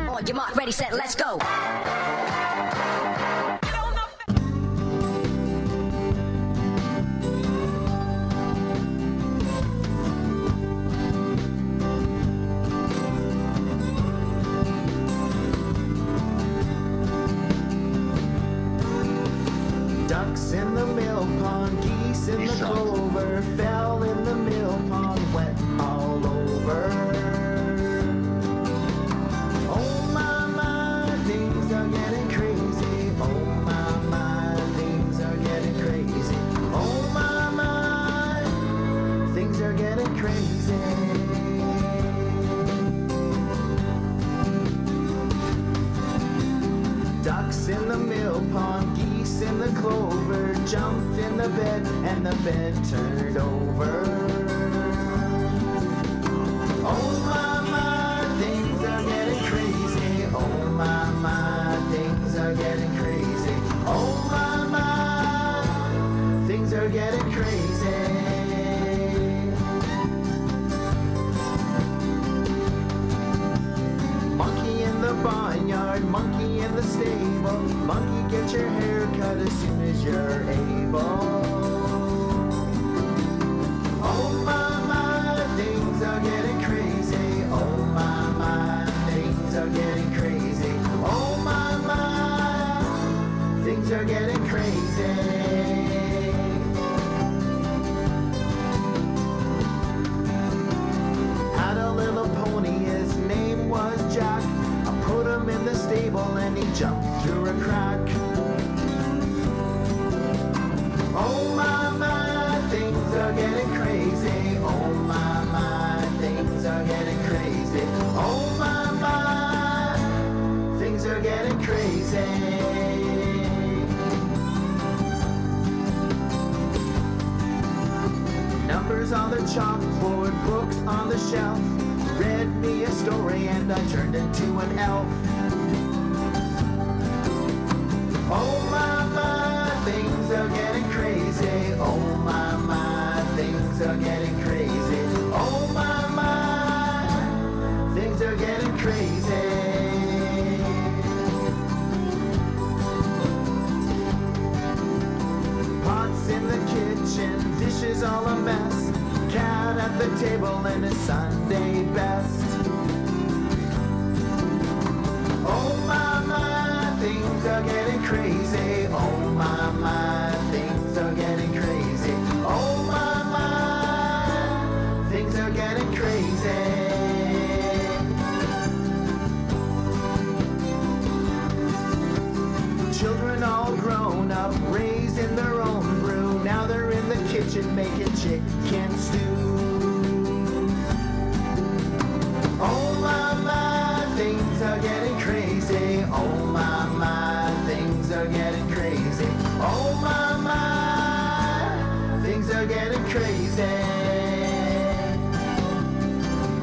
On your mark, ready, set, let's go. Ducks in the mill pond, geese in the clover, fell in the mill pond, wet all over. Oh my, things are getting crazy. Oh my, things are getting crazy. Oh my, things are getting crazy. Ducks in the mill pond, geese in the clover, jumped in the bed and the bed turned over. Oh my, things are getting crazy. Oh my, things are getting crazy. Oh my, things are getting crazy. Monkey in the barnyard, monkey in the stable, monkey get your hair cut as soon as you're able. Oh my, things are getting crazy. Oh my, things are getting crazy. Oh my, things are getting crazy. Had a little pony, his name was Jack. I put him in the stable and he jumped through a crack. Oh my, things are getting crazy. Oh my, things are getting crazy. Oh my, things are getting crazy. Numbers on the chalkboard, books on the shelf. Read me a story and I turned into an elf. Oh my, things are getting crazy. Oh my, things are getting crazy. Oh my, things are getting crazy. Pots in the kitchen, dishes all a mess. Cat at the table in his Sunday best. Oh my, things are getting crazy. Oh my, things are getting crazy. Oh my, things are getting crazy. Children all grown up, raised in their own brew. Now they're in the kitchen making chicken stew. Oh my, things are getting crazy. Oh my, things are getting crazy. Oh my, things are getting crazy.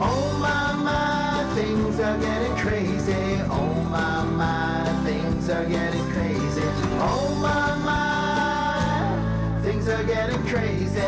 Oh my, things are getting crazy. Oh my, things are getting crazy. Oh my, things are getting crazy.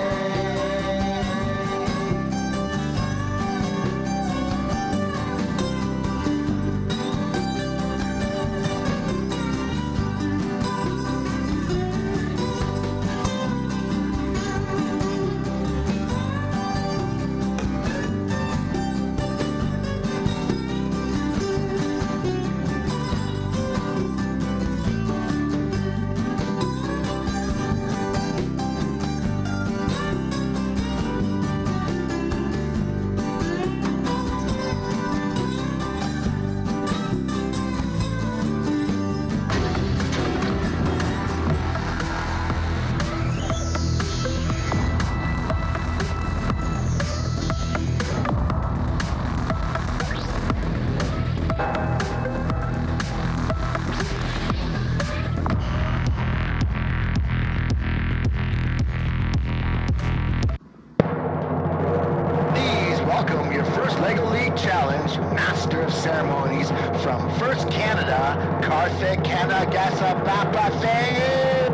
Papa say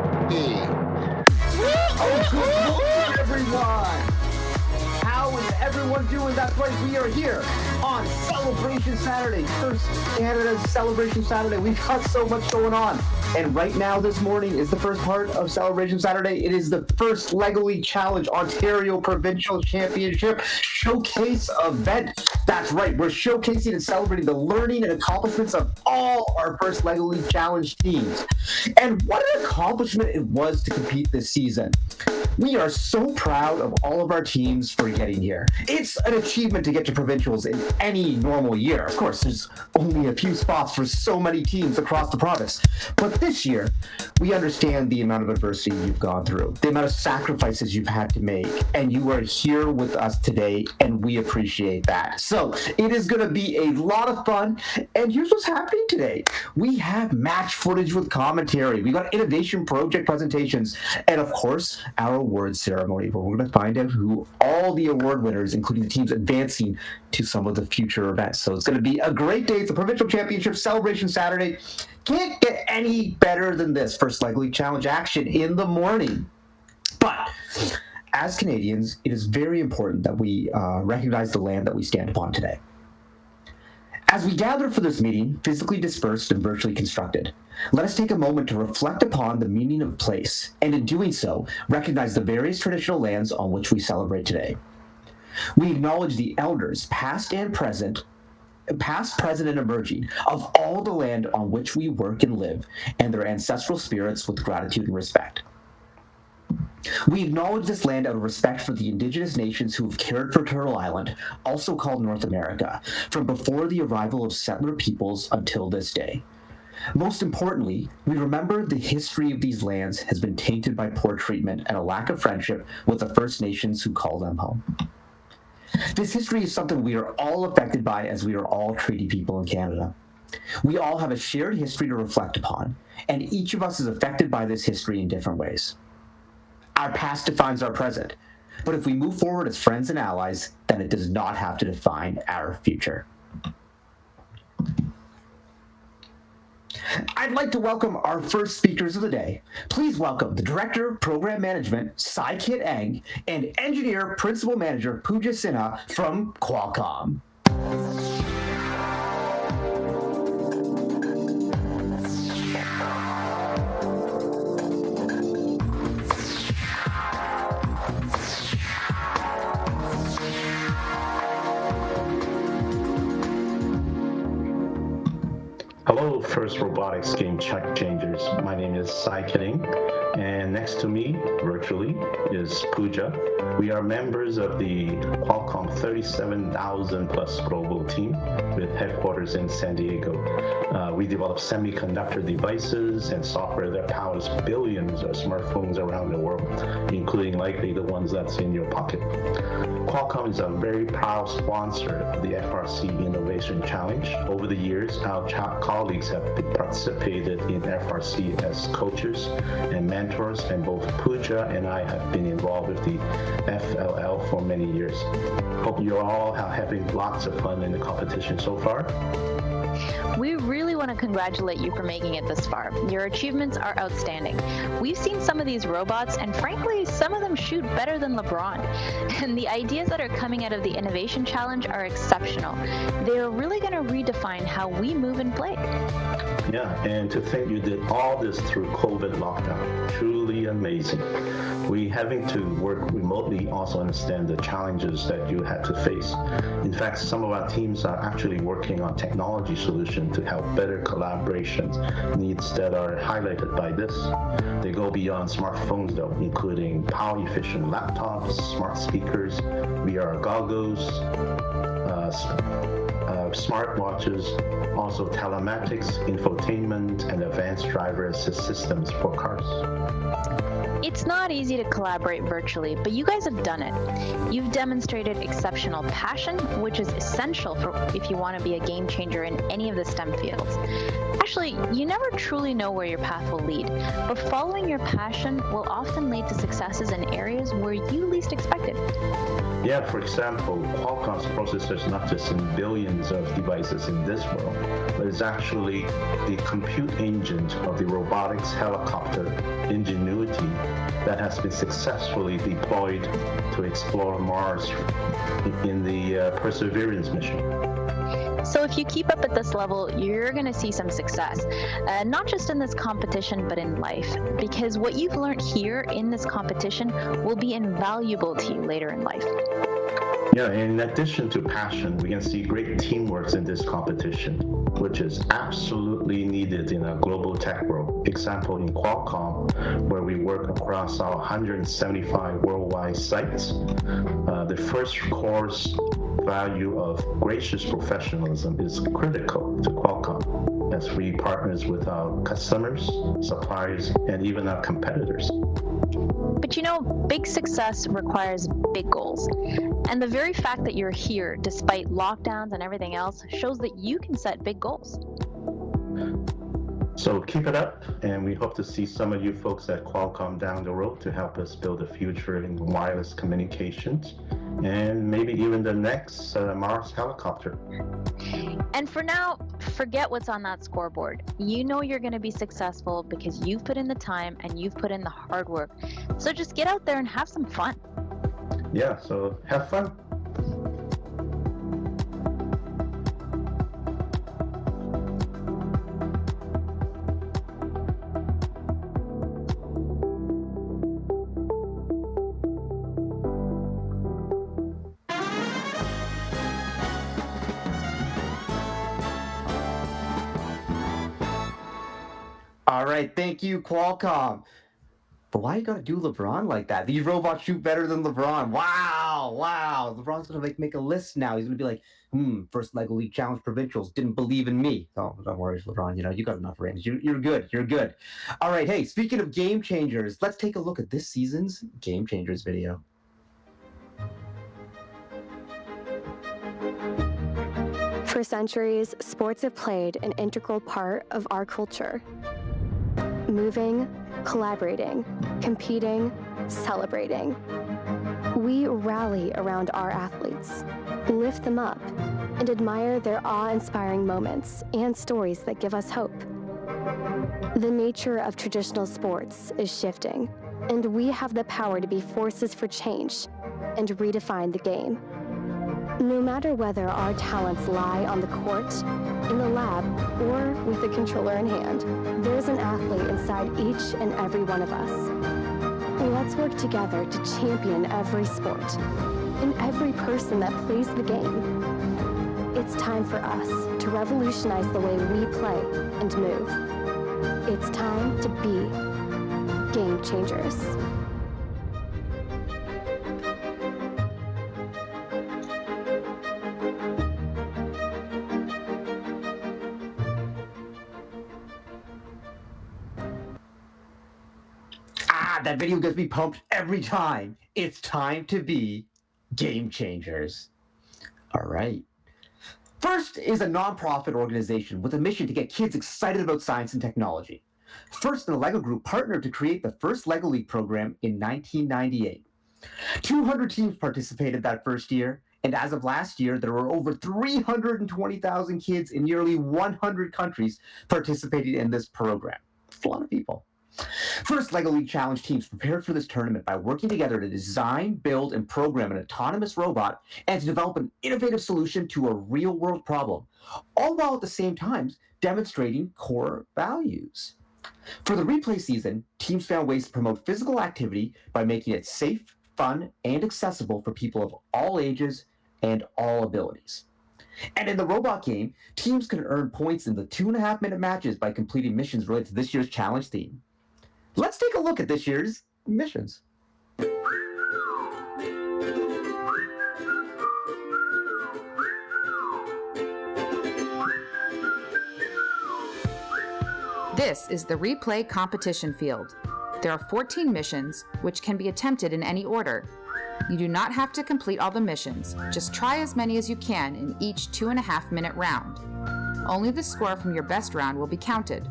Oh, good morning, everyone! How is everyone doing? That's right, we are here on Celebration Saturday, first Canada's Celebration Saturday. We've got so much going on. And right now, this morning, is the first part of Celebration Saturday. It is the first Lego League Challenge Ontario Provincial Championship Showcase event. That's right, we're showcasing and celebrating the learning and accomplishments of all our first Lego League Challenge teams. And what an accomplishment it was to compete this season. We are so proud of all of our teams for getting here. It's an achievement to get to provincials in any normal year. Of course, there's only a few spots for so many teams across the province. But this year, we understand the amount of adversity you've gone through, the amount of sacrifices you've had to make, and you are here with us today, and we appreciate that. So it is going to be a lot of fun, and here's what's happening today. We have match footage with commentary. We got innovation project presentations, and of course, our award ceremony, where we're going to find out who all the award winners, including the teams advancing to some of the future events. So it's going to be a great day. It's a Provincial Championship Celebration Saturday. Can't get any better than this first Lego League Challenge action in the morning. But as Canadians, it is very important that we recognize the land that we stand upon today. As we gather for this meeting, physically dispersed and virtually constructed, let us take a moment to reflect upon the meaning of place, and in doing so, recognize the various traditional lands on which we celebrate today. We acknowledge the elders, past, present, and emerging, of all the land on which we work and live, and their ancestral spirits with gratitude and respect. We acknowledge this land out of respect for the Indigenous nations who have cared for Turtle Island, also called North America, from before the arrival of settler peoples until this day. Most importantly, we remember the history of these lands has been tainted by poor treatment and a lack of friendship with the First Nations who call them home. This history is something we are all affected by, as we are all treaty people in Canada. We all have a shared history to reflect upon, and each of us is affected by this history in different ways. Our past defines our present, but if we move forward as friends and allies, then it does not have to define our future. I'd like to welcome our first speakers of the day. Please welcome the Director of Program Management, Sai Kit Ang, and Engineer Principal Manager Pooja Sinha from Qualcomm. Hello, First Robotics Game Changers. My name is Sai Kidding, and next to me, virtually, is Pooja. We are members of the Qualcomm 37,000 plus global team with headquarters in San Diego. We develop semiconductor devices and software that powers billions of smartphones around the world, including likely the ones that's in your pocket. Qualcomm is a very proud sponsor of the FRC Innovation Challenge. Over the years, our colleagues have participated in FRC as coaches and mentors, and both Pooja and I have been involved with the FLL for many years. Hope you all are having lots of fun in the competition so far. We really want to congratulate you for making it this far. Your achievements are outstanding. We've seen some of these robots, and frankly, some of them shoot better than LeBron. And the ideas that are coming out of the Innovation Challenge are exceptional. They are really going to redefine how we move and play. Yeah, and to think you did all this through COVID lockdown, truly amazing. We having to work remotely also understand the challenges that you had to face. In fact, some of our teams are actually working on technology solutions to help better collaboration needs that are highlighted by this. They go beyond smartphones though, including power efficient laptops, smart speakers, VR goggles, smartwatches, also telematics, infotainment, and advanced driver assist systems for cars. It's not easy to collaborate virtually, but you guys have done it. You've demonstrated exceptional passion, which is essential for if you want to be a game changer in any of the STEM fields. Actually, you never truly know where your path will lead, but following your passion will often lead to successes in areas where you least expected. Yeah, for example, Qualcomm's processors not just in billions of devices in this world, but it's actually the compute engine of the robotics helicopter Ingenuity that has been successfully deployed to explore Mars in the Perseverance mission. So if you keep up at this level, you're going to see some success, not just in this competition, but in life, because what you've learned here in this competition will be invaluable to you later in life. Yeah, in addition to passion, we can see great teamwork in this competition, which is absolutely needed in a global tech world. Example, in Qualcomm, where we work across our 175 worldwide sites, the first course value of gracious professionalism is critical to Qualcomm as we partners with our customers, suppliers, and even our competitors. But you know, big success requires big goals. And the very fact that you're here, despite lockdowns and everything else, shows that you can set big goals. So keep it up, and we hope to see some of you folks at Qualcomm down the road to help us build a future in wireless communications, and maybe even the next Mars helicopter. And for now, forget what's on that scoreboard. You know you're going to be successful because you've put in the time and you've put in the hard work. So just get out there and have some fun. Yeah, so have fun. All right, thank you, Qualcomm. But why you gotta do LeBron like that? These robots shoot better than LeBron. Wow. LeBron's gonna make a list now. He's gonna be like, first Lego League Challenge Provincials didn't believe in me. Oh, don't worry, LeBron. You know, you got enough rings. You're good. All right, hey, speaking of game changers, let's take a look at this season's Game Changers video. For centuries, sports have played an integral part of our culture. Moving, collaborating, competing, celebrating. We rally around our athletes, lift them up, and admire their awe-inspiring moments and stories that give us hope. The nature of traditional sports is shifting, and we have the power to be forces for change and redefine the game. No matter whether our talents lie on the court, in the lab, or with a controller in hand, there's an athlete inside each and every one of us. Let's work together to champion every sport and every person that plays the game. It's time for us to revolutionize the way we play and move. It's time to be game changers. That video gets me pumped every time. It's time to be game changers. All right. FIRST is a nonprofit organization with a mission to get kids excited about science and technology. FIRST and the LEGO Group partnered to create the first LEGO League program in 1998. 200 teams participated that first year, and as of last year, there were over 320,000 kids in nearly 100 countries participating in this program. That's a lot of people. FIRST LEGO League Challenge teams prepared for this tournament by working together to design, build, and program an autonomous robot and to develop an innovative solution to a real-world problem, all while at the same time demonstrating core values. For the replay season, teams found ways to promote physical activity by making it safe, fun, and accessible for people of all ages and all abilities. And in the robot game, teams can earn points in the 2.5-minute matches by completing missions related to this year's challenge theme. Let's take a look at this year's missions. This is the replay competition field. There are 14 missions, which can be attempted in any order. You do not have to complete all the missions, just try as many as you can in each 2.5-minute round. Only the score from your best round will be counted.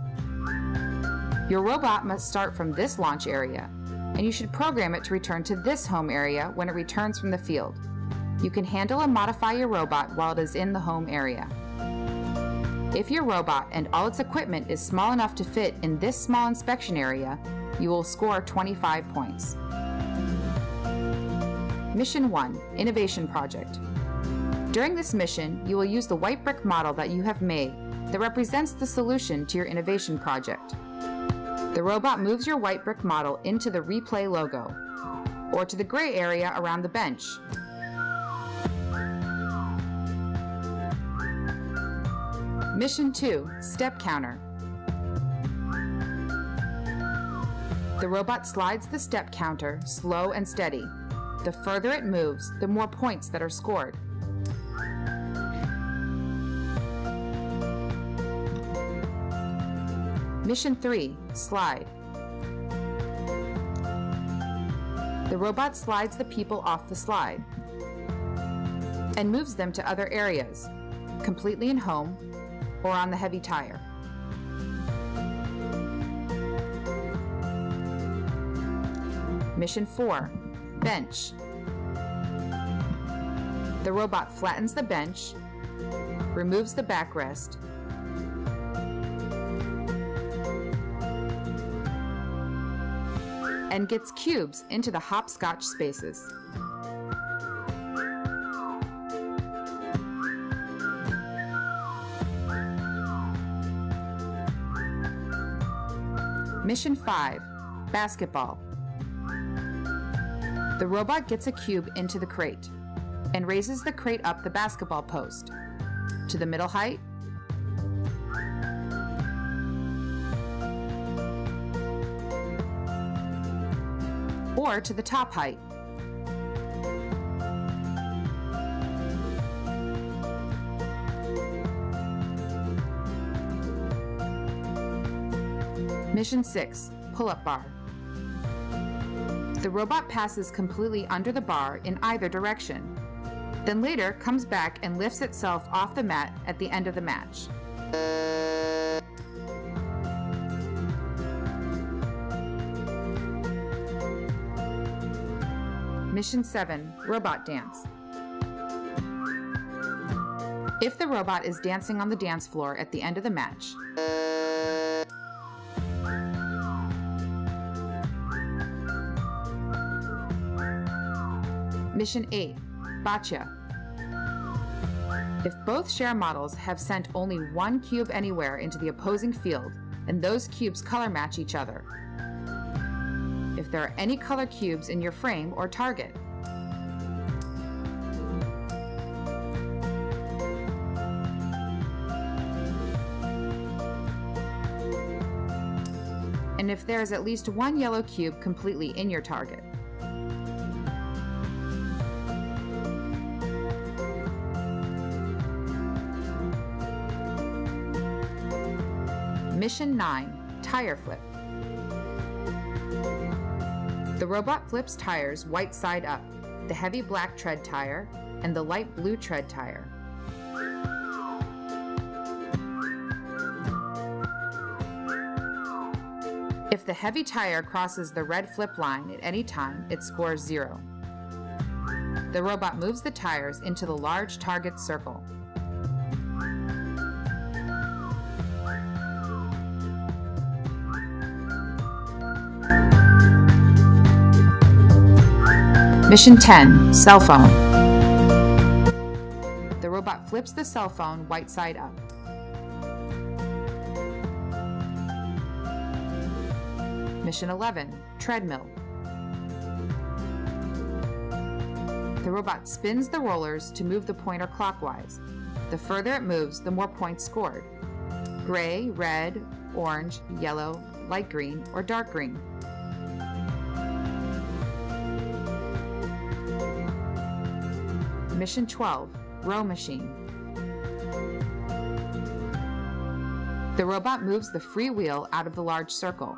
Your robot must start from this launch area, and you should program it to return to this home area when it returns from the field. You can handle and modify your robot while it is in the home area. If your robot and all its equipment is small enough to fit in this small inspection area, you will score 25 points. Mission 1, Innovation Project. During this mission, you will use the white brick model that you have made that represents the solution to your innovation project. The robot moves your white brick model into the replay logo, or to the gray area around the bench. Mission 2, Step Counter. The robot slides the step counter slow and steady. The further it moves, the more points that are scored. Mission 3, Slide. The robot slides the people off the slide and moves them to other areas, completely in home or on the heavy tire. Mission 4, Bench. The robot flattens the bench, removes the backrest, and gets cubes into the hopscotch spaces. Mission 5, Basketball. The robot gets a cube into the crate and raises the crate up the basketball post to the middle height, or to the top height. Mission 6, Pull-up bar. The robot passes completely under the bar in either direction, then later comes back and lifts itself off the mat at the end of the match. Mission 7, Robot Dance. If the robot is dancing on the dance floor at the end of the match, Mission 8, Boccia. If both share models have sent only one cube anywhere into the opposing field, and those cubes color match each other. If there are any color cubes in your frame or target. And if there is at least one yellow cube completely in your target. Mission 9, Tire Flip. The robot flips tires white side up, the heavy black tread tire and the light blue tread tire. If the heavy tire crosses the red flip line at any time, it scores 0. The robot moves the tires into the large target circle. Mission 10, Cell Phone. The robot flips the cell phone white side up. Mission 11, Treadmill. The robot spins the rollers to move the pointer clockwise. The further it moves, the more points scored. Gray, red, orange, yellow, light green, or dark green. Mission 12, Row Machine. The robot moves the free wheel out of the large circle.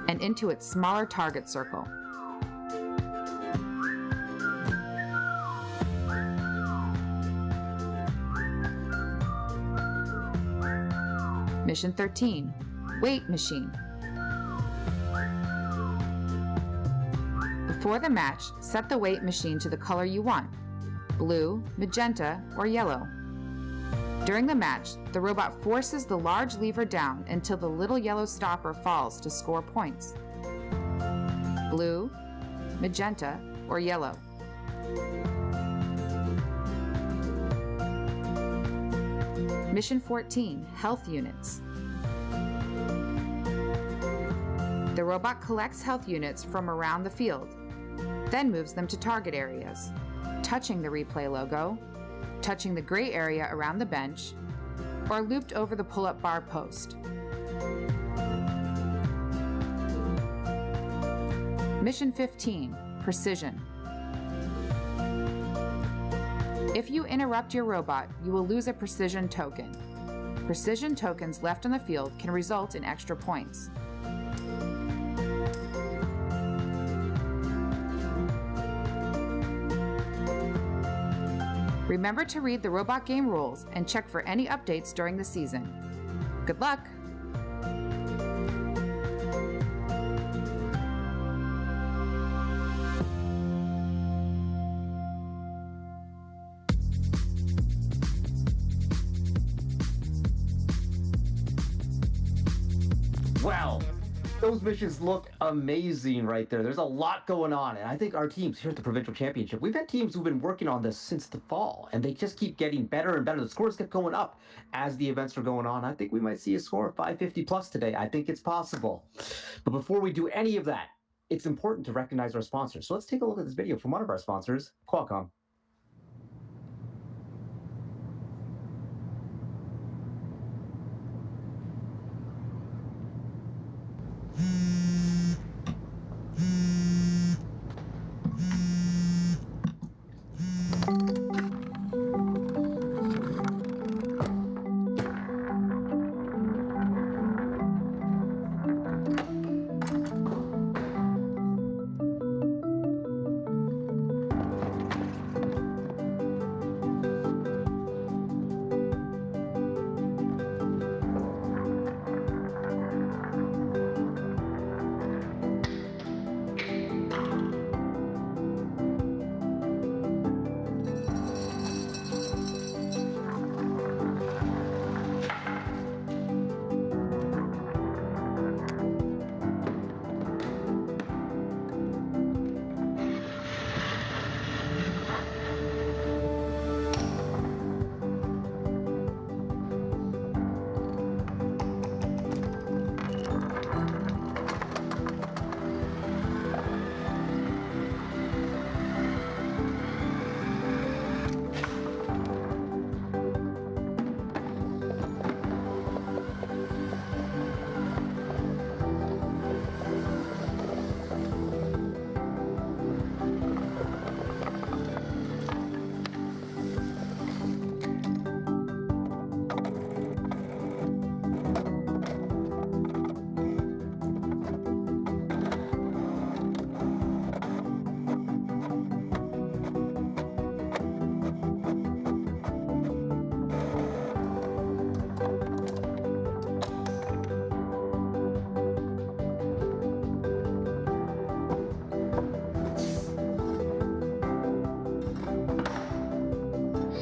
and into its smaller target circle. Mission 13, Weight Machine. Before the match, set the weight machine to the color you want, blue, magenta, or yellow. During the match, the robot forces the large lever down until the little yellow stopper falls to score points. Blue, magenta, or yellow. Mission 14, Health Units. The robot collects health units from around the field, then moves them to target areas, touching the replay logo, touching the gray area around the bench, or looped over the pull-up bar post. Mission 15, Precision. If you interrupt your robot, you will lose a precision token. Precision tokens left on the field can result in extra points. Remember to read the robot game rules and check for any updates during the season. Good luck! Well, those missions look amazing right there. There's a lot going on, and I think our teams here at the Provincial Championship, we've had teams who've been working on this since the fall, and they just keep getting better and better. The scores kept going up as the events are going on. I think we might see a score of 550 plus today. I think it's possible. But before we do any of that, it's important to recognize our sponsors. So let's take a look at this video from one of our sponsors, Qualcomm.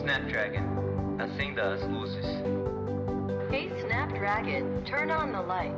Snapdragon, acenda as luzes. Hey Snapdragon, turn on the light.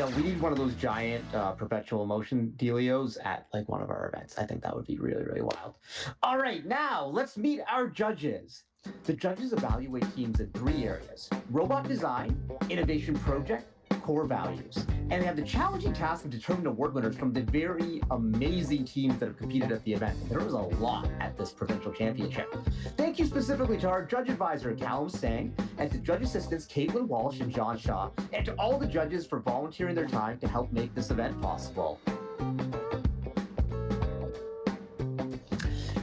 we need one of those giant perpetual motion dealios at like one of our events. I think that would be really, really wild. All right, now let's meet our judges. The judges evaluate teams in 3 areas: robot design, innovation project, core values. And they have the challenging task of determining award winners from the very amazing teams that have competed at the event. There was a lot at this provincial championship. Thank you specifically to our judge advisor, Callum Stang, and to judge assistants Caitlin Walsh and John Shaw, and to all the judges for volunteering their time to help make this event possible.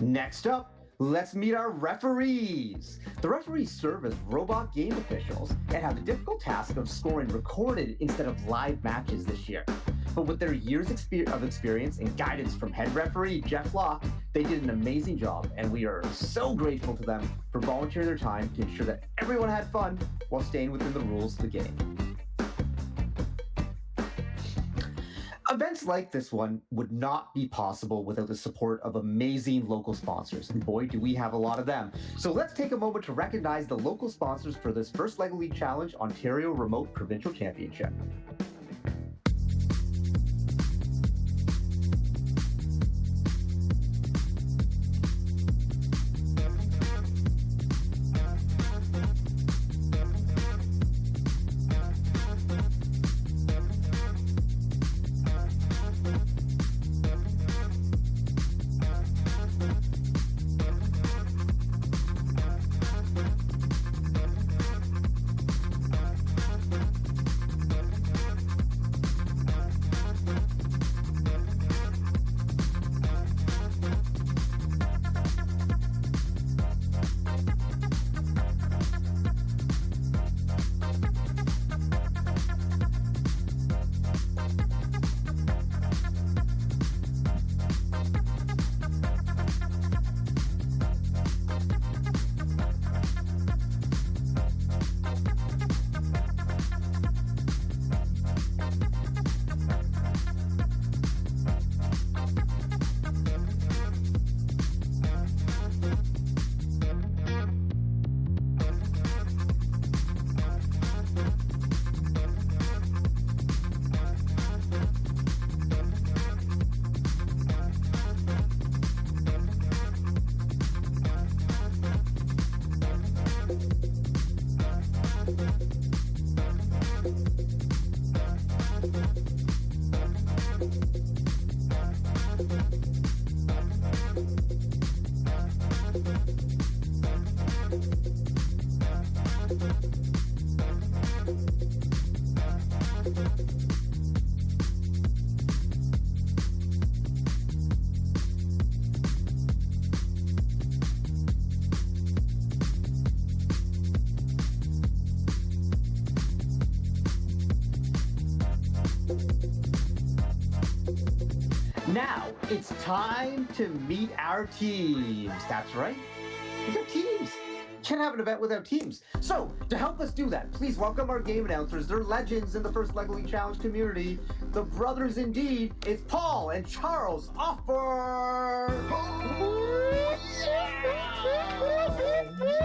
Next up, let's meet our referees. The referees serve as robot game officials and have the difficult task of scoring recorded instead of live matches this year. But with their years of experience and guidance from head referee Jeff Locke, they did an amazing job, and we are so grateful to them for volunteering their time to ensure that everyone had fun while staying within the rules of the game. Events like this one would not be possible without the support of amazing local sponsors. And boy, do we have a lot of them. So let's take a moment to recognize the local sponsors for this first LEGO League Challenge Ontario Remote Provincial Championship. Now, it's time to meet our teams. That's right. We got teams. Can't have an event without teams. So, to help us do that, please welcome our game announcers. They're legends in the first LEGO League Challenge community. The brothers indeed. It's Paul and Charles Offer.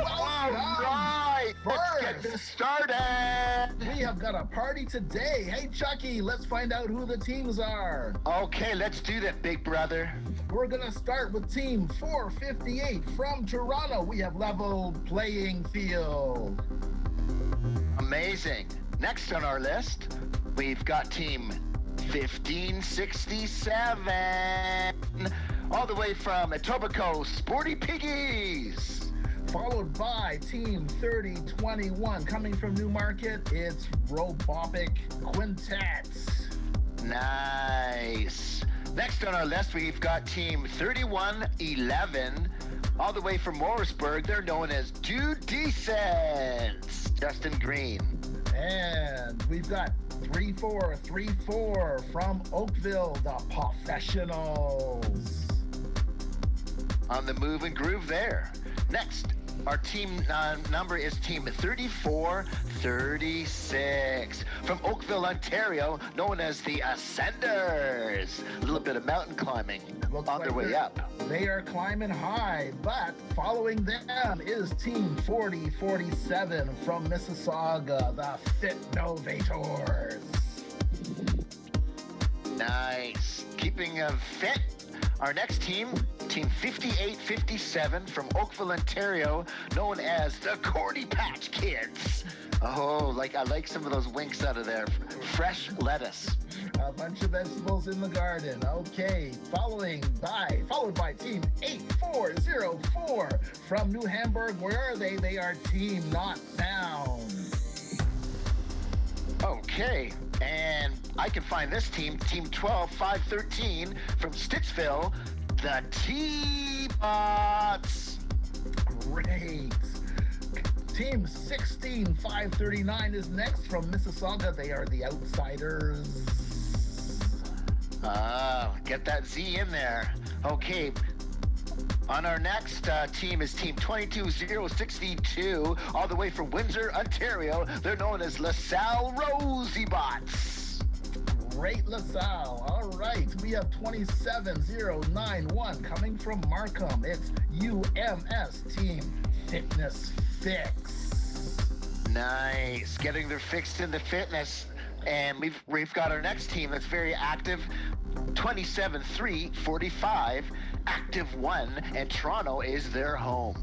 All right, let's get this started. We have got a party today. Hey, Chucky, let's find out who the teams are. Okay, let's do that, big brother. We're going to start with Team 458 from Toronto. We have level playing field. Amazing. Next on our list, we've got Team 1567, all the way from Etobicoke, Sporty Piggies. Followed by Team 3021 coming from Newmarket. It's Robotic Quintet. Nice. Next on our list, we've got Team 3111, all the way from Morrisburg. They're known as Do Decent. Justin Green. And we've got 3434 from Oakville, the Professionals. On the move and groove there. Next, our team number is Team 3436 from Oakville, Ontario, known as the Ascenders. A little bit of mountain climbing on their way up. They are climbing high, but following them is Team 4047 from Mississauga, the Fit Novators. Nice. Keeping fit. Our next team, Team 5857 from Oakville, Ontario, known as the Cordy Patch Kids. Oh, I like some of those winks out of there. Fresh lettuce. A bunch of vegetables in the garden. Okay, followed by Team 8404 from New Hamburg. Where are they? They are Team Not Found. Okay, and I can find this team, Team 12513 from Stittsville, the T-Bots. Great. Team 16539 is next from Mississauga. They are the Outsiders. Get that Z in there. Okay. On our next team is Team 22062, all the way from Windsor, Ontario. They're known as LaSalle Rosy-Bots. Great, LaSalle. All right, we have 27091 coming from Markham. It's UMS Team Fitness Fix. Nice. Getting their fix in the fitness. And we've got our next team that's very active, 27345, Active 1, and Toronto is their home.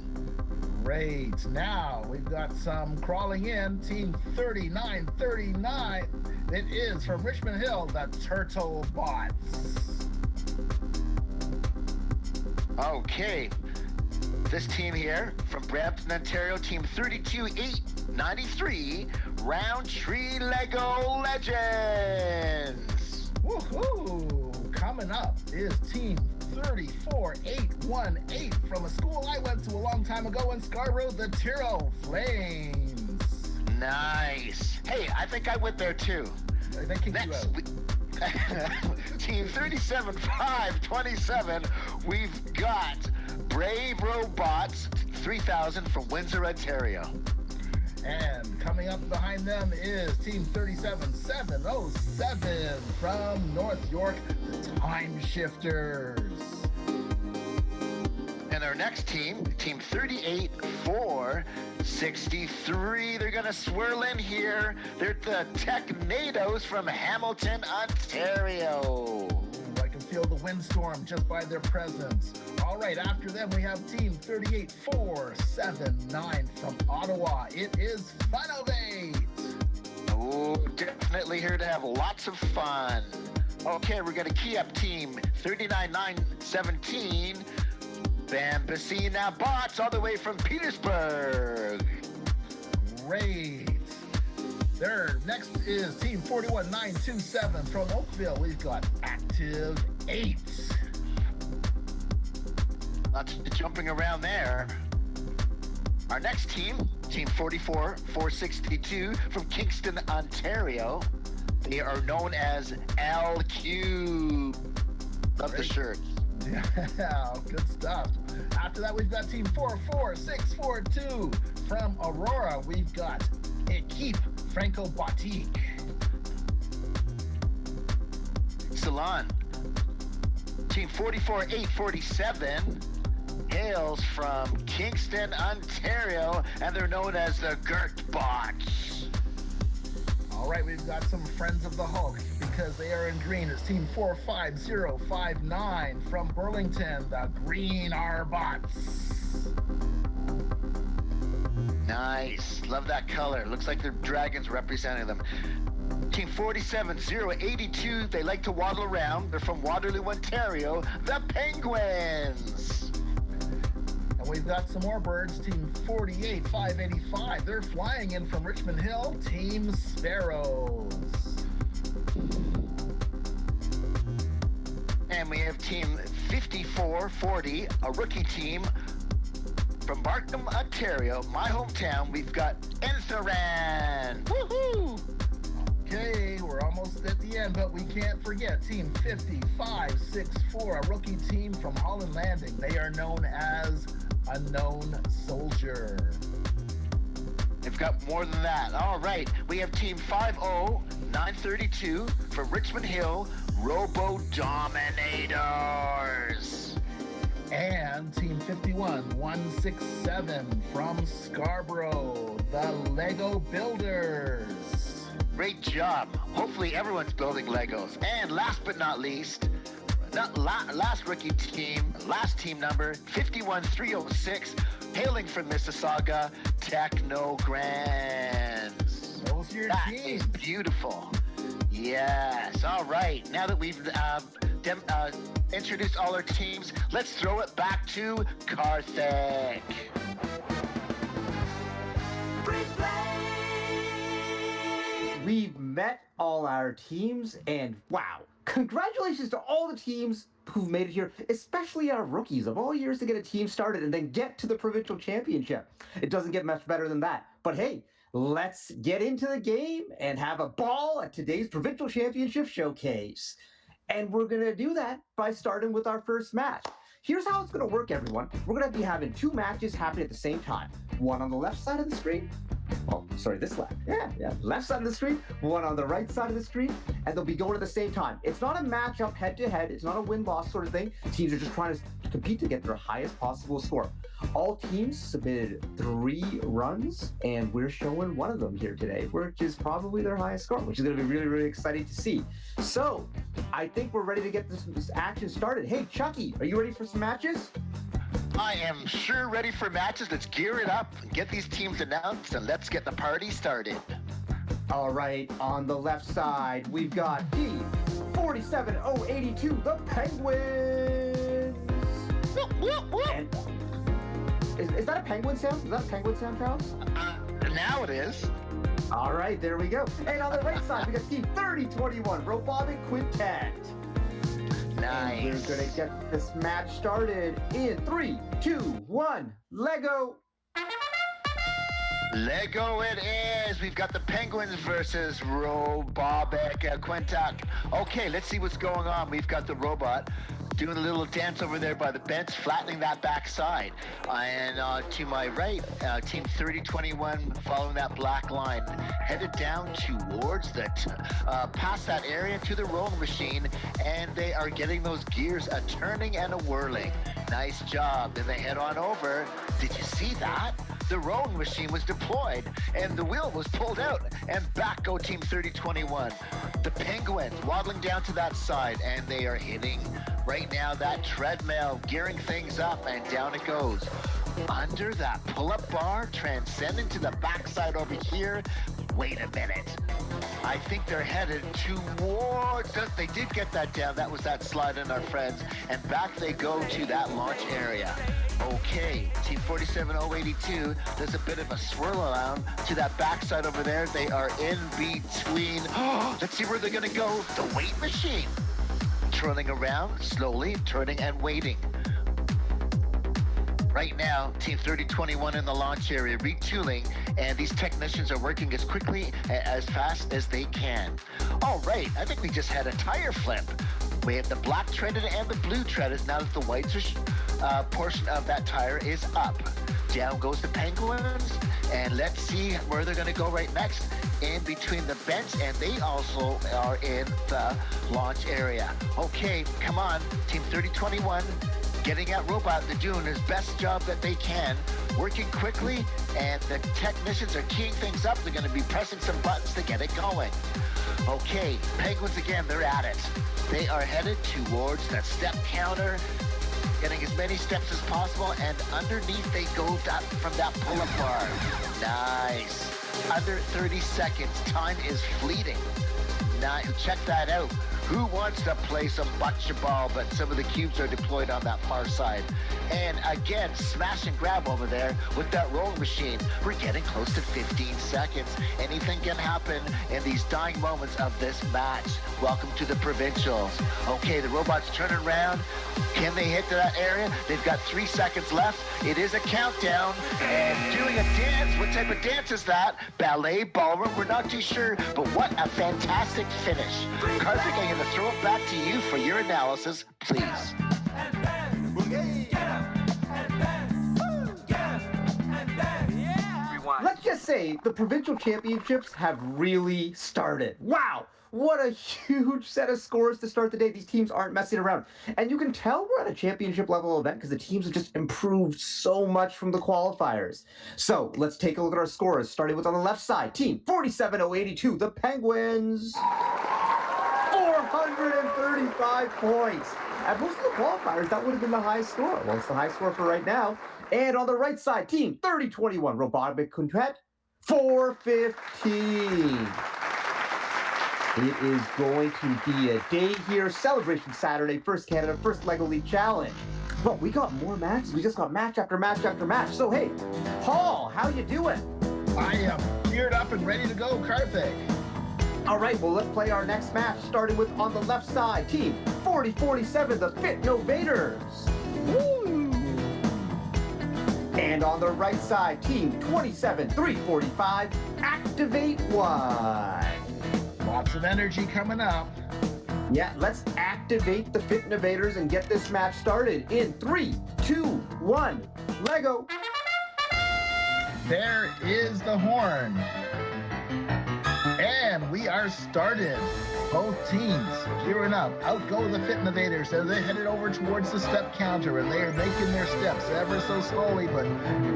Great. Now we've got some crawling in. Team 3939. It is from Richmond Hill, the Turtle Bots. Okay. This team here from Brampton, Ontario, Team 32893, Roundtree Lego Legends. Woohoo! Coming up is Team 34818 from a school I went to a long time ago in Scarborough, the Tyrrell Flames. Nice. Hey, I think I went there too. They kicked you out. Team 37527, we've got Brave Robots 3000 from Windsor, Ontario. And coming up behind them is Team 37707 from North York, the Time Shifters. And our next team, Team 38463, they're going to swirl in here. They're the Technados from Hamilton, Ontario. I can feel the windstorm just by their presence. All right, after them, we have Team 38479 from Ottawa. It is Funovate. Oh, definitely here to have lots of fun. Okay, we're going to key up Team 39917, Bambasina Bots, all the way from Petersburg. Great. There, next is Team 41927 from Oakville. We've got Active 8. Lots of jumping around there. Our next team, Team 44462 from Kingston, Ontario. They are known as L Cube. Love the shirt. Yeah, good stuff. After that, we've got Team 44642 from Aurora. We've got Equipe Franco Batik. Salon. Team 44847 hails from Kingston, Ontario, and they're known as the Gert Bots. All right, we've got some friends of the Hulk because they are in green. It's Team 45059 from Burlington, the Green Arbots. Nice. Love that color. Looks like they're dragons representing them. Team 47082, they like to waddle around. They're from Waterloo, Ontario, the Penguins. And we've got some more birds. Team 48585, they're flying in from Richmond Hill, Team Sparrows. And we have Team 5440, a rookie team from Markham, Ontario, my hometown. We've got Entheran. Woohoo! Okay, we're almost at the end, but we can't forget Team 5564, a rookie team from Holland Landing. They are known as Unknown Soldier. They've got more than that. All right, we have Team 50932 from Richmond Hill, Robo Dominators. And Team 51167 from Scarborough, the Lego Builders. Great job. Hopefully everyone's building Legos. And last but not least, last rookie team, last team number, 51306, hailing from Mississauga, Techno Grands. Those are your That teams. is beautiful. Yes. All right. Now that we've introduced all our teams, let's throw it back to Karthik. We've met all our teams, and wow, congratulations to all the teams who've made it here, especially our rookies of all years to get a team started and then get to the Provincial Championship. It doesn't get much better than that. But hey, let's get into the game and have a ball at today's Provincial Championship Showcase. And we're going to do that by starting with our first match. Here's how it's going to work, everyone. We're going to be having two matches happening at the same time. One on the left side of the screen. Oh, sorry, this left. Yeah. Left side of the screen, one on the right side of the screen, and they'll be going at the same time. It's not a matchup head-to-head. It's not a win-loss sort of thing. Teams are just trying to compete to get their highest possible score. All teams submitted 3 runs, and we're showing one of them here today, which is probably their highest score, which is going to be really, really exciting to see. So, I think we're ready to get this action started. Hey, Chucky, are you ready for some matches? I am sure ready for matches. Let's gear it up and get these teams announced, and let's get the party started. All right, on the left side, we've got team 47082, the Penguins. And is that a penguin sound? Is that a penguin sound, Charles? Now it is. All right, there we go. And on the right side, we got team 3021, Robotic Quintet. Nice. And we're going to get this match started in 3, 2, 1, Lego. Lego it is. We've got the Penguins versus Robotic Quintet. Okay, let's see what's going on. We've got the robot doing a little dance over there by the bench, flattening that backside. And to my right, team 3021 following that black line, headed down towards the, past that area to the rolling machine, and they are getting those gears a turning and a whirling. Nice job. Then they head on over. Did you see that? The rowing machine was deployed and the wheel was pulled out, and back go team 3021. The Penguins waddling down to that side, and they are hitting right now that treadmill, gearing things up, and down it goes. Under that pull-up bar, transcending to the backside over here. Wait a minute. I think they're headed towards us. They did get that down. That was that slide in, our friends. And back they go to that launch area. Okay, team 47082 does a bit of a swirl around to that backside over there. They are in between. Let's see where they're going to go. The weight machine. Turning around, slowly turning and waiting. Right now, Team 3021 in the launch area, retooling, and these technicians are working as quickly, as fast as they can. All right, I think we just had a tire flip. We have the black treaded and the blue treaded now that the white portion of that tire is up. Down goes the Penguins, and let's see where they're going to go right next. In between the bench, and they also are in the launch area. Okay, come on, Team 3021. Getting at robot, they're doing his best job that they can, working quickly, and the technicians are keying things up. They're going to be pressing some buttons to get it going. Okay, Penguins again, they're at it. They are headed towards that step counter, getting as many steps as possible, and underneath they go from that pull-up bar. Nice. Under 30 seconds. Time is fleeting. Now, check that out. Who wants to play some bocce ball? But some of the cubes are deployed on that far side. And again, smash and grab over there with that rolling machine. We're getting close to 15 seconds. Anything can happen in these dying moments of this match. Welcome to the Provincials. Okay, the robot's turning around. Can they hit to that area? They've got 3 seconds left. It is a countdown. And doing a dance. What type of dance is that? Ballet, ballroom, we're not too sure. But what a fantastic finish. Karthik, I'm going to throw it back to you for your analysis, please. Let's just say the Provincial Championships have really started. Wow! what a huge set of scores to start the day. These teams aren't messing around. And you can tell we're at a championship level event because the teams have just improved so much from the qualifiers. So let's take a look at our scores, starting with on the left side, team 47082, the Penguins. 435 points. At most of the qualifiers, that would have been the highest score. Well, it's the high score for right now. And on the right side, team 3021, Robotic Quintet, 415. It is going to be a day here. Celebration Saturday, first Canada, first LEGO League Challenge. But we got more matches. We just got match after match after match. So, hey, Paul, how you doing? I am geared up and ready to go, Karthik. All right, well, let's play our next match, starting with on the left side, team 4047, the Fit Novators. Woo! And on the right side, team 27345, Activate One. Lots of energy coming up. Yeah, let's activate the Fit Innovators and get this match started in 3, 2, 1, Lego. There is the horn. And we are started. Both teams gearing up. Out go the Fit Innovators as they headed over towards the step counter, and they are making their steps ever so slowly, but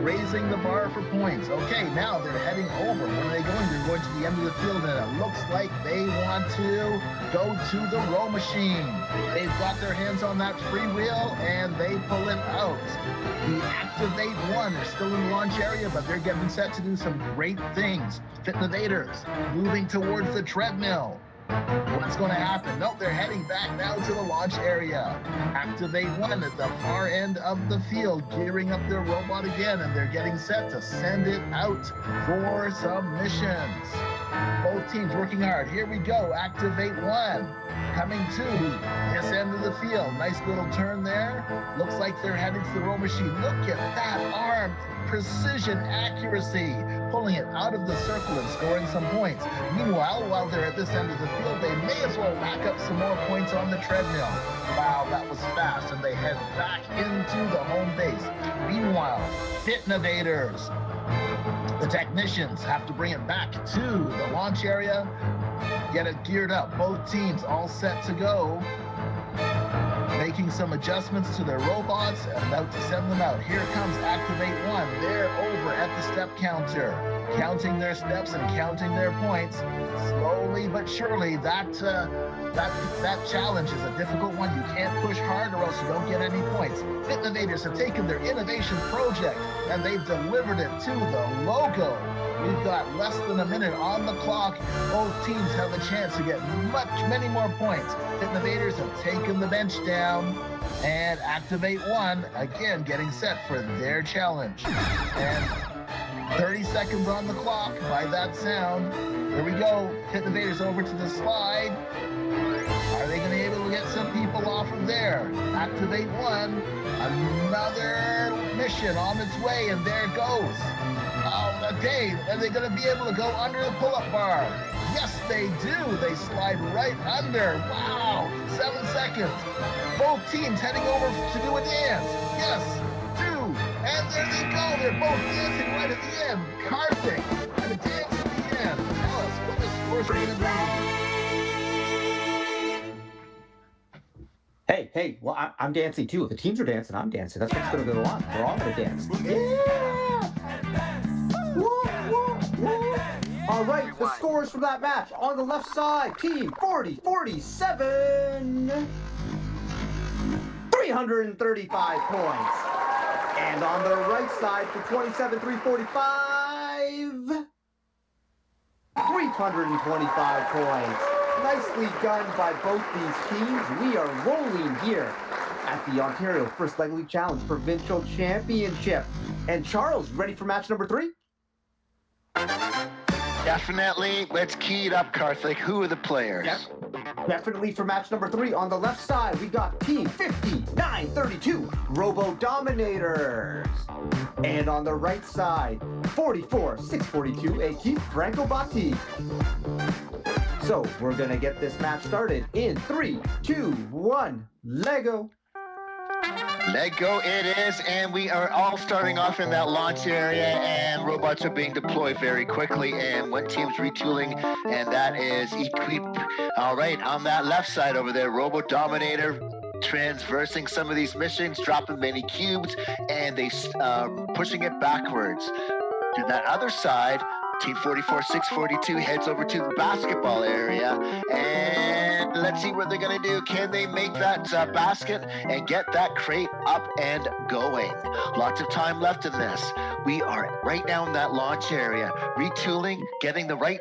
raising the bar for points. Okay, now they're heading over. Where are they going? They're going to the end of the field, and it looks like they want to go to the row machine. They've got their hands on that free wheel, and they pull it out. The Activate One are still in the launch area, but they're getting set to do some great things. Fit Innovators moving towards the treadmill. What's going to happen? Nope, they're heading back now to the launch area. Activate One at the far end of the field, gearing up their robot again, and they're getting set to send it out for some missions. Both teams working hard. Here we go. Activate One coming to this end of the field. Nice little turn there. Looks like they're heading to the row machine. Look at that arm. Precision accuracy, pulling it out of the circle and scoring some points. Meanwhile, while they're at this end of the field, they may as well rack up some more points on the treadmill. Wow, that was fast, and they head back into the home base. Meanwhile, Fit Innovators, the technicians have to bring it back to the launch area, get it geared up. Both teams all set to go. Making some adjustments to their robots and about to send them out. Here comes Activate One. They're over at the step counter, counting their steps and counting their points. Slowly but surely, that challenge is a difficult one. You can't push hard or else you don't get any points. Fit Innovators have taken their innovation project and they've delivered it to the logo. We've got less than a minute on the clock. Both teams have a chance to get many more points. Fit Innovators have taken the bench down, and Activate One, again, getting set for their challenge. And 30 seconds on the clock by that sound. Here we go. Fit Innovators over to the slide. Are they going to be able to get some people off of there? Activate One. Another mission on its way, and there it goes. Oh, okay. Are they going to be able to go under the pull-up bar? Yes, they do. They slide right under. Wow. 7 seconds. Both teams heading over to do a dance. Yes, do. And there they go. They're both dancing right at the end. Karthik, and a dance at the end. Tell us what the score's going to be. Hey, well, I'm dancing too. If the teams are dancing, I'm dancing. That's what's going to go on. We're all going to dance. Yeah! Woo, woo, woo. All right, the scores from that match. On the left side, team 40-47. 335 points. And on the right side for 27-345. 325 points. Nicely done by both these teams. We are rolling here at the Ontario First LEGO League Challenge Provincial Championship. And Charles, ready for match number 3? Definitely. Let's key it up, Karthik. Who are the players? Yep. Definitely for match number 3. On the left side, we got Team 5932, Robo Dominators. And on the right side, 44-642, Equipe Franco Batti. So we're going to get this match started in 3, 2, 1, Lego. Let go it is, and we are all starting off in that launch area, and robots are being deployed very quickly, and one team's retooling, and that is Equip. All right, on that left side over there, Robo Dominator transversing some of these missions, dropping many cubes, and they pushing it backwards. To that other side, Team 44-642 heads over to the basketball area, and let's see what they're going to do. Can they make that basket and get that crate up and going? Lots of time left in this. We are right now in that launch area, retooling, getting the right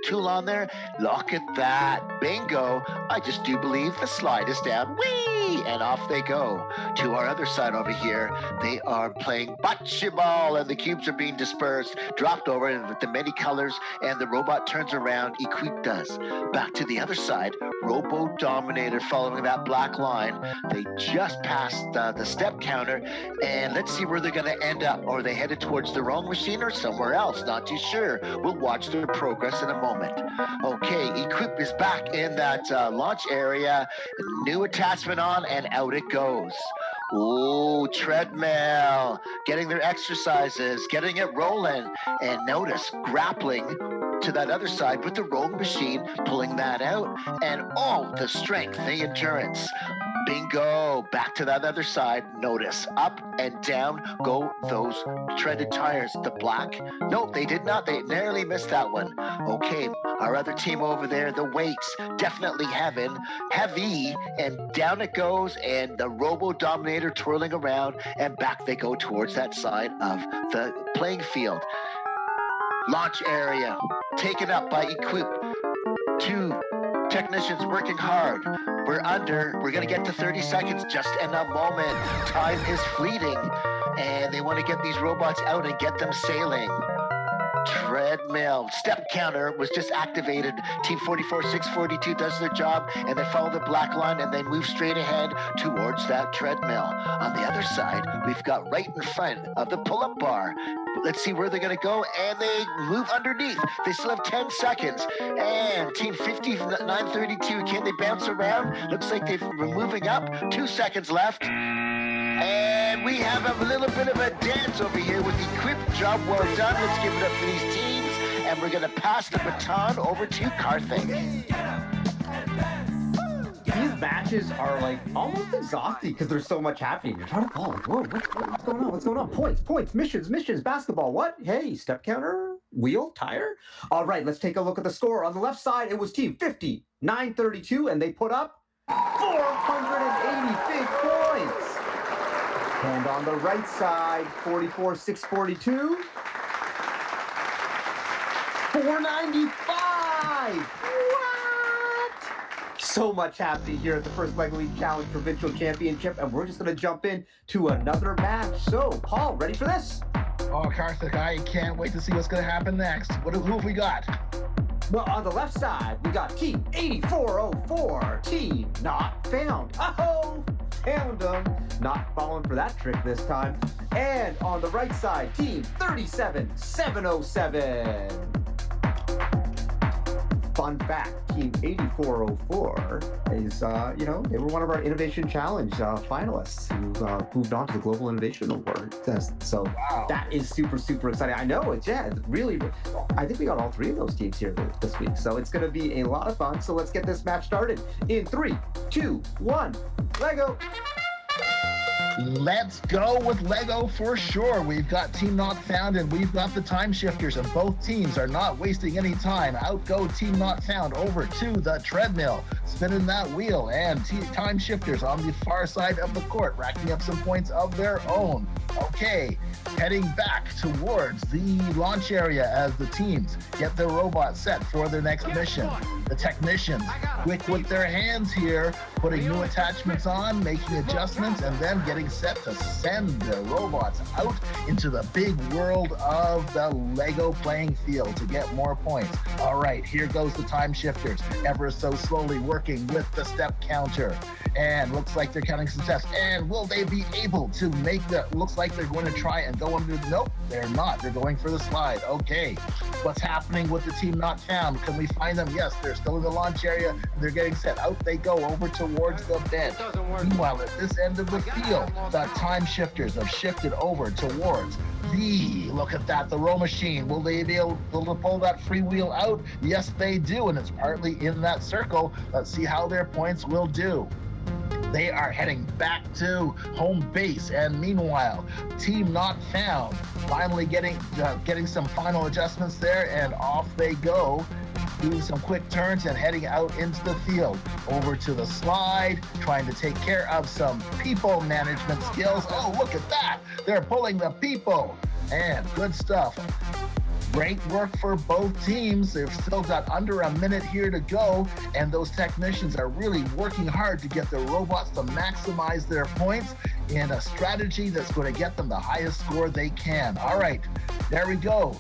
tool on there. Look at that. Bingo. I just do believe the slide is down. Whee! And off they go. To our other side over here, they are playing bocce ball, and the cubes are being dispersed, dropped over with the many colors, and the robot turns around. Equip does. Back to the other side, Robo Dominator following that black line. They just passed the step counter, and let's see where they're going to end up. Are they headed towards the wrong machine or somewhere else? Not too sure. We'll watch their progress in a moment. Okay, Equip is back in that launch area. New attachment on, and out it goes. Oh, treadmill, getting their exercises, getting it rolling, and notice grappling to that other side with the rogue machine, pulling that out, and oh, the strength, the endurance. Bingo, back to that other side. Notice, up and down go those treaded tires. The black, no, they did not. They narrowly missed that one. Okay, our other team over there, the weights, definitely heavy, and down it goes, and the Robo Dominator twirling around, and back they go towards that side of the playing field. Launch area, taken up by Equip. 2 technicians working hard. We're going to get to 30 seconds just in a moment. Time is fleeting, and they want to get these robots out and get them sailing. Treadmill. Step counter was just activated. Team 44-642 does their job, and they follow the black line, and they move straight ahead towards that treadmill. On the other side, we've got right in front of the pull-up bar. Let's see where they're going to go, and they move underneath. They still have 10 seconds. And Team 5932, can they bounce around? Looks like they're moving up. 2 seconds left. And we have a little bit of a dance over here with Equip. Job well done. Let's give it up for these teams. And we're going to pass the baton over to Carthage. These matches are like almost exhausting because there's so much happening. You're trying to follow. Whoa, what's going on? What's going on? Points, missions, basketball. What? Hey, step counter, wheel, tire. All right, let's take a look at the score. On the left side, it was Team 50-932, and they put up 480 big points. And on the right side, 44-642, 495. What? So much happening here at the first Lego League Challenge Provincial Championship, and we're just going to jump in to another match. So, Paul, ready for this? Oh, Karthik, I can't wait to see what's going to happen next. Who have we got? Well, on the left side, we got Team 8404, Team Not Found. Oh, found them. Not falling for that trick this time. And on the right side, Team 37707. Fun fact, Team 8404 is, they were one of our Innovation Challenge finalists who moved on to the Global Innovation Award. So wow. That is super, super exciting. I know it's really, I think we got all 3 of those teams here this week. So it's going to be a lot of fun. So let's get this match started in 3, 2, 1, Lego. Let's go with Lego for sure. We've got Team Not Found and we've got the Time Shifters, and both teams are not wasting any time. Out go Team Not Found over to the treadmill, spinning that wheel, and Time Shifters on the far side of the court, racking up some points of their own. Okay, heading back towards the launch area as the teams get their robots set for their next mission. The technicians, quick with their hands here, putting new attachments on, making adjustments, and then getting set to send the robots out into the big world of the Lego playing field to get more points. All right, here goes the Time Shifters, ever so slowly working with the step counter. And looks like they're counting success. And will they be able to make looks like they're going to try and go under, nope, they're not. They're going for the slide. Okay, what's happening with the team not found? Can we find them? Yes, they're still in the launch area, and they're getting set. Out they go over towards the bench. Meanwhile, at this end of the field, the time shifters have shifted over towards look at that, the row machine. Will they be able to pull that freewheel out? Yes, they do, and it's partly in that circle. Let's see how their points will do. They are heading back to home base, and meanwhile, team not found, finally getting some final adjustments there, and off they go, doing some quick turns and heading out into the field, over to the slide, trying to take care of some people management skills. Oh, look at that! They're pulling the people, and good stuff. Great work for both teams. They've still got under a minute here to go, and those technicians are really working hard to get their robots to maximize their points in a strategy that's going to get them the highest score they can. All right, there we go.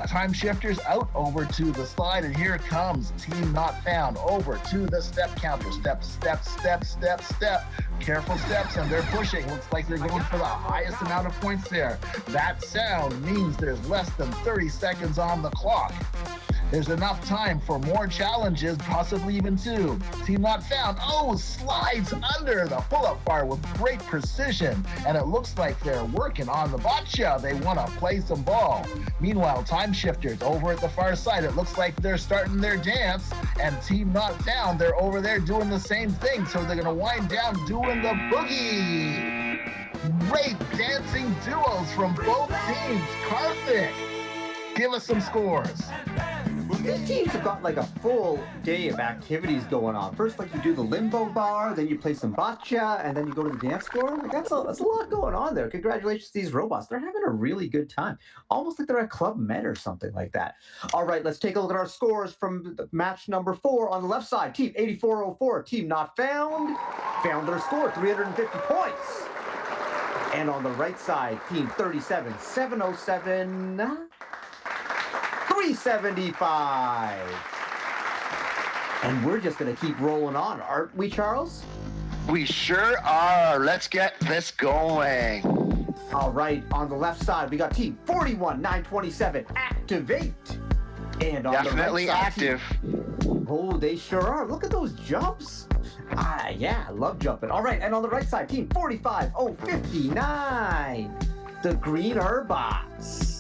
Time shifters out over to the slide, and here comes team not found over to the step counter. Step, step, step, step, step. Careful steps, and they're pushing. Looks like they're going for the highest amount of points there. That sound means there's less than 30 seconds on the clock. There's enough time for more challenges, possibly even 2. Team not found. Oh, slides under the pull-up bar with great precision. And it looks like they're working on the boccia. They want to play some ball. Meanwhile, time shifters over at the far side. It looks like they're starting their dance. And team not found, they're over there doing the same thing. So they're going to wind down doing the boogie. Great dancing duos from both teams. Karthik, give us some scores. These teams have got like a full day of activities going on. First, like you do the limbo bar, then you play some boccia, and then you go to the dance floor. Like that's a lot going on there. Congratulations to these robots. They're having a really good time. Almost like they're at Club Med or something like that. All right, let's take a look at our scores from match number 4 on the left side. Team 8404, team not found their score, 350 points. And on the right side, team 37707, 375. And we're just going to keep rolling on, aren't we, Charles? We sure are. Let's get this going. All right, on the left side, we got team 41927, activate. And on definitely the right side, active. Oh, they sure are. Look at those jumps. Yeah, I love jumping. All right, and on the right side, team 45059, the Green Herbots.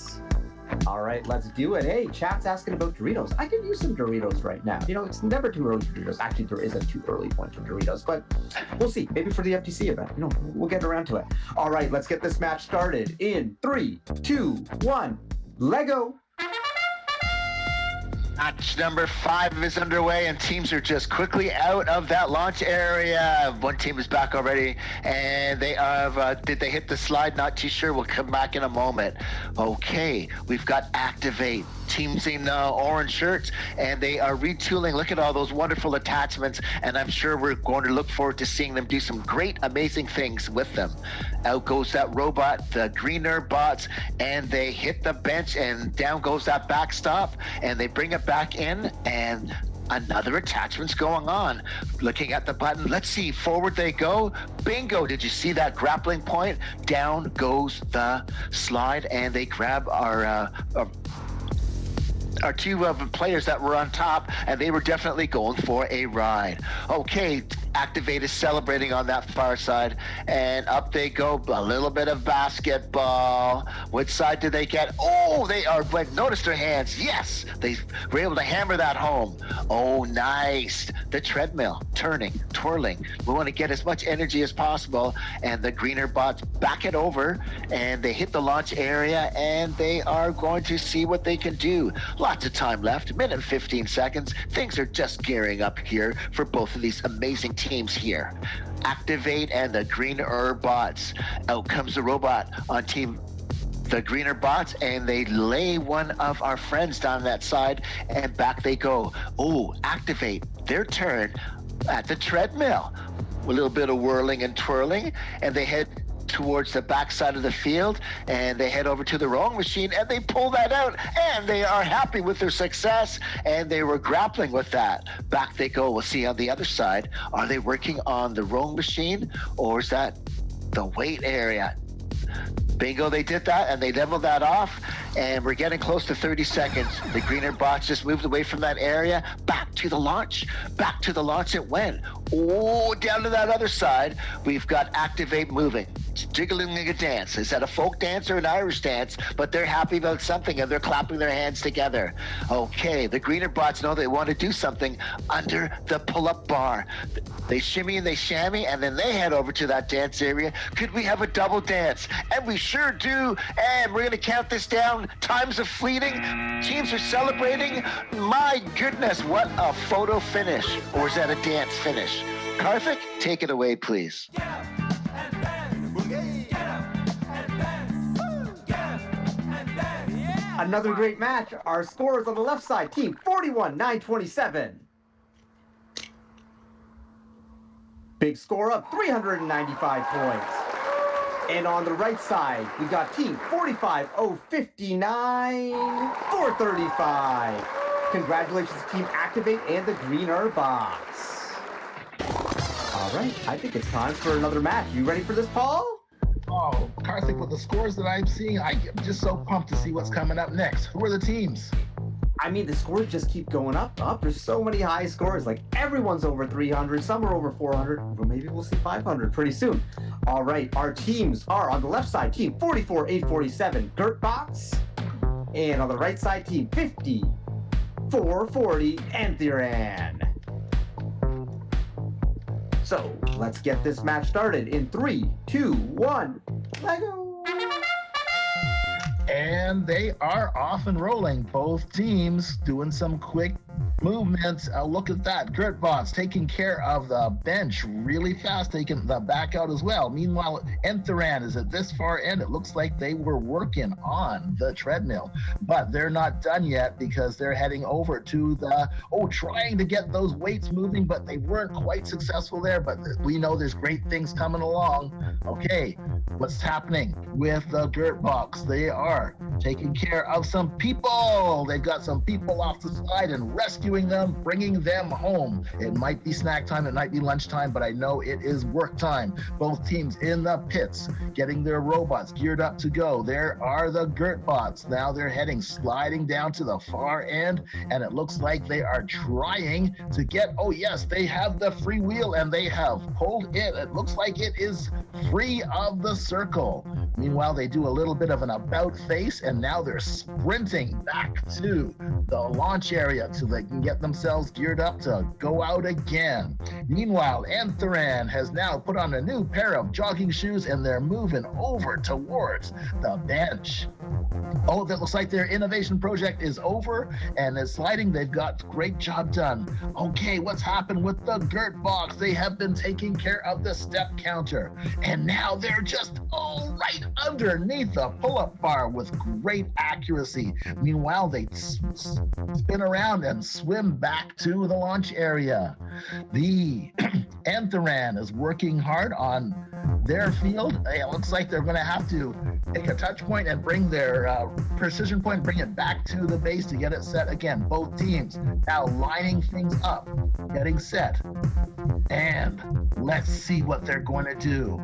All right, let's do it. Hey, chat's asking about Doritos. I could use some Doritos right now. You know, it's never too early for Doritos. Actually, there is a too early point for Doritos, but we'll see. Maybe for the FTC event. You know, we'll get around to it. All right, let's get this match started in 3, 2, 1. Lego. Match number 5 is underway, and teams are just quickly out of that launch area. One team is back already, and they have, did they hit the slide? Not too sure. We'll come back in a moment. Okay, we've got activate. Teams in orange shirts, and they are retooling. Look at all those wonderful attachments, and I'm sure we're going to look forward to seeing them do some great, amazing things with them. Out goes that robot, the greener bots, and they hit the bench, and down goes that backstop, and they bring it back in, and another attachment's going on. Looking at the button, let's see, forward they go. Bingo, did you see that grappling point? Down goes the slide, and they grab our 2 players that were on top, and they were definitely going for a ride. Okay, Activate is celebrating on that far side, and up they go. A little bit of basketball. Which side did they get? Oh, they are, but notice their hands. Yes, they were able to hammer that home. Oh, nice. The treadmill, turning, twirling. We want to get as much energy as possible, and the greener bots back it over, and they hit the launch area, and they are going to see what they can do. Lots of time left, minute and 15 seconds. Things are just gearing up here for both of these amazing teams here. Activate and the greener bots. Out comes the robot on team the greener bots, and they lay one of our friends down that side, and back they go. Oh, Activate, their turn at the treadmill. A little bit of whirling and twirling, and they head towards the backside of the field, and they head over to the rowing machine, and they pull that out, and they are happy with their success, and they were grappling with that. Back they go. We'll see on the other side. Are they working on the rowing machine, or is that the weight area? Bingo, they did that, and they leveled that off, and we're getting close to 30 seconds. The greener bots just moved away from that area. Back to the launch. Back to the launch it went. Oh, down to that other side, we've got Activate moving. Jiggling like a dance. Is that a folk dance or an Irish dance? But they're happy about something, and they're clapping their hands together. Okay, the greener bots know they want to do something under the pull-up bar. They shimmy and they shammy, and then they head over to that dance area. Could we have a double dance? And we sure do. And we're going to count this down. Times are fleeting. Teams are celebrating. My goodness, what a photo finish. Or is that a dance finish? Karthik, take it away, please. Another great match. Our scores on the left side, team 41-927. Big score up, 395 points. And on the right side, we got team 45-059, 435. Congratulations to Team Activate and the Greener Box. All right, I think it's time for another match. You ready for this, Paul? Oh, Karthik, with the scores that I'm seeing, I'm just so pumped to see what's coming up next. Who are the teams? I mean, the scores just keep going up. There's so many high scores. Like, everyone's over 300. Some are over 400. Well, maybe we'll see 500 pretty soon. All right, our teams are on the left side, team 44-847, Dirtbox. And on the right side, team 50-440, Entheran. So, let's get this match started in 3, 2, 1, Lego! And they are off and rolling. Both teams doing some quick movements. Look at that. Dirtbots taking care of the bench really fast, taking the back out as well. Meanwhile, Entheran is at this far end. It looks like they were working on the treadmill, but they're not done yet because they're heading over to the, trying to get those weights moving, but they weren't quite successful there. But we know there's great things coming along. Okay, what's happening with the Dirtbox? They are taking care of some people. They've got some people off the side and rescuing them, bringing them home. It might be snack time, it might be lunchtime, but I know it is work time. Both teams in the pits, getting their robots geared up to go. There are the Dirtbots. Now they're sliding down to the far end, and it looks like they are trying to get, they have the free wheel, and they have pulled it. It looks like it is free of the circle. Meanwhile, they do a little bit of an about face, and now they're sprinting back to the launch area so they can get themselves geared up to go out again. Meanwhile, Entheran has now put on a new pair of jogging shoes, and they're moving over towards the bench. That looks like their innovation project is over and is sliding. They've got great job done. Okay, what's happened with the Dirtbox? They have been taking care of the step counter, and now they're just right underneath the pull-up bar with great accuracy. Meanwhile, they spin around and swim back to the launch area. The Entheran is working hard on their field. It looks like they're going to have to take a touch point and bring their precision point, bring it back to the base to get it set again. Both teams now lining things up, getting set. And let's see what they're going to do.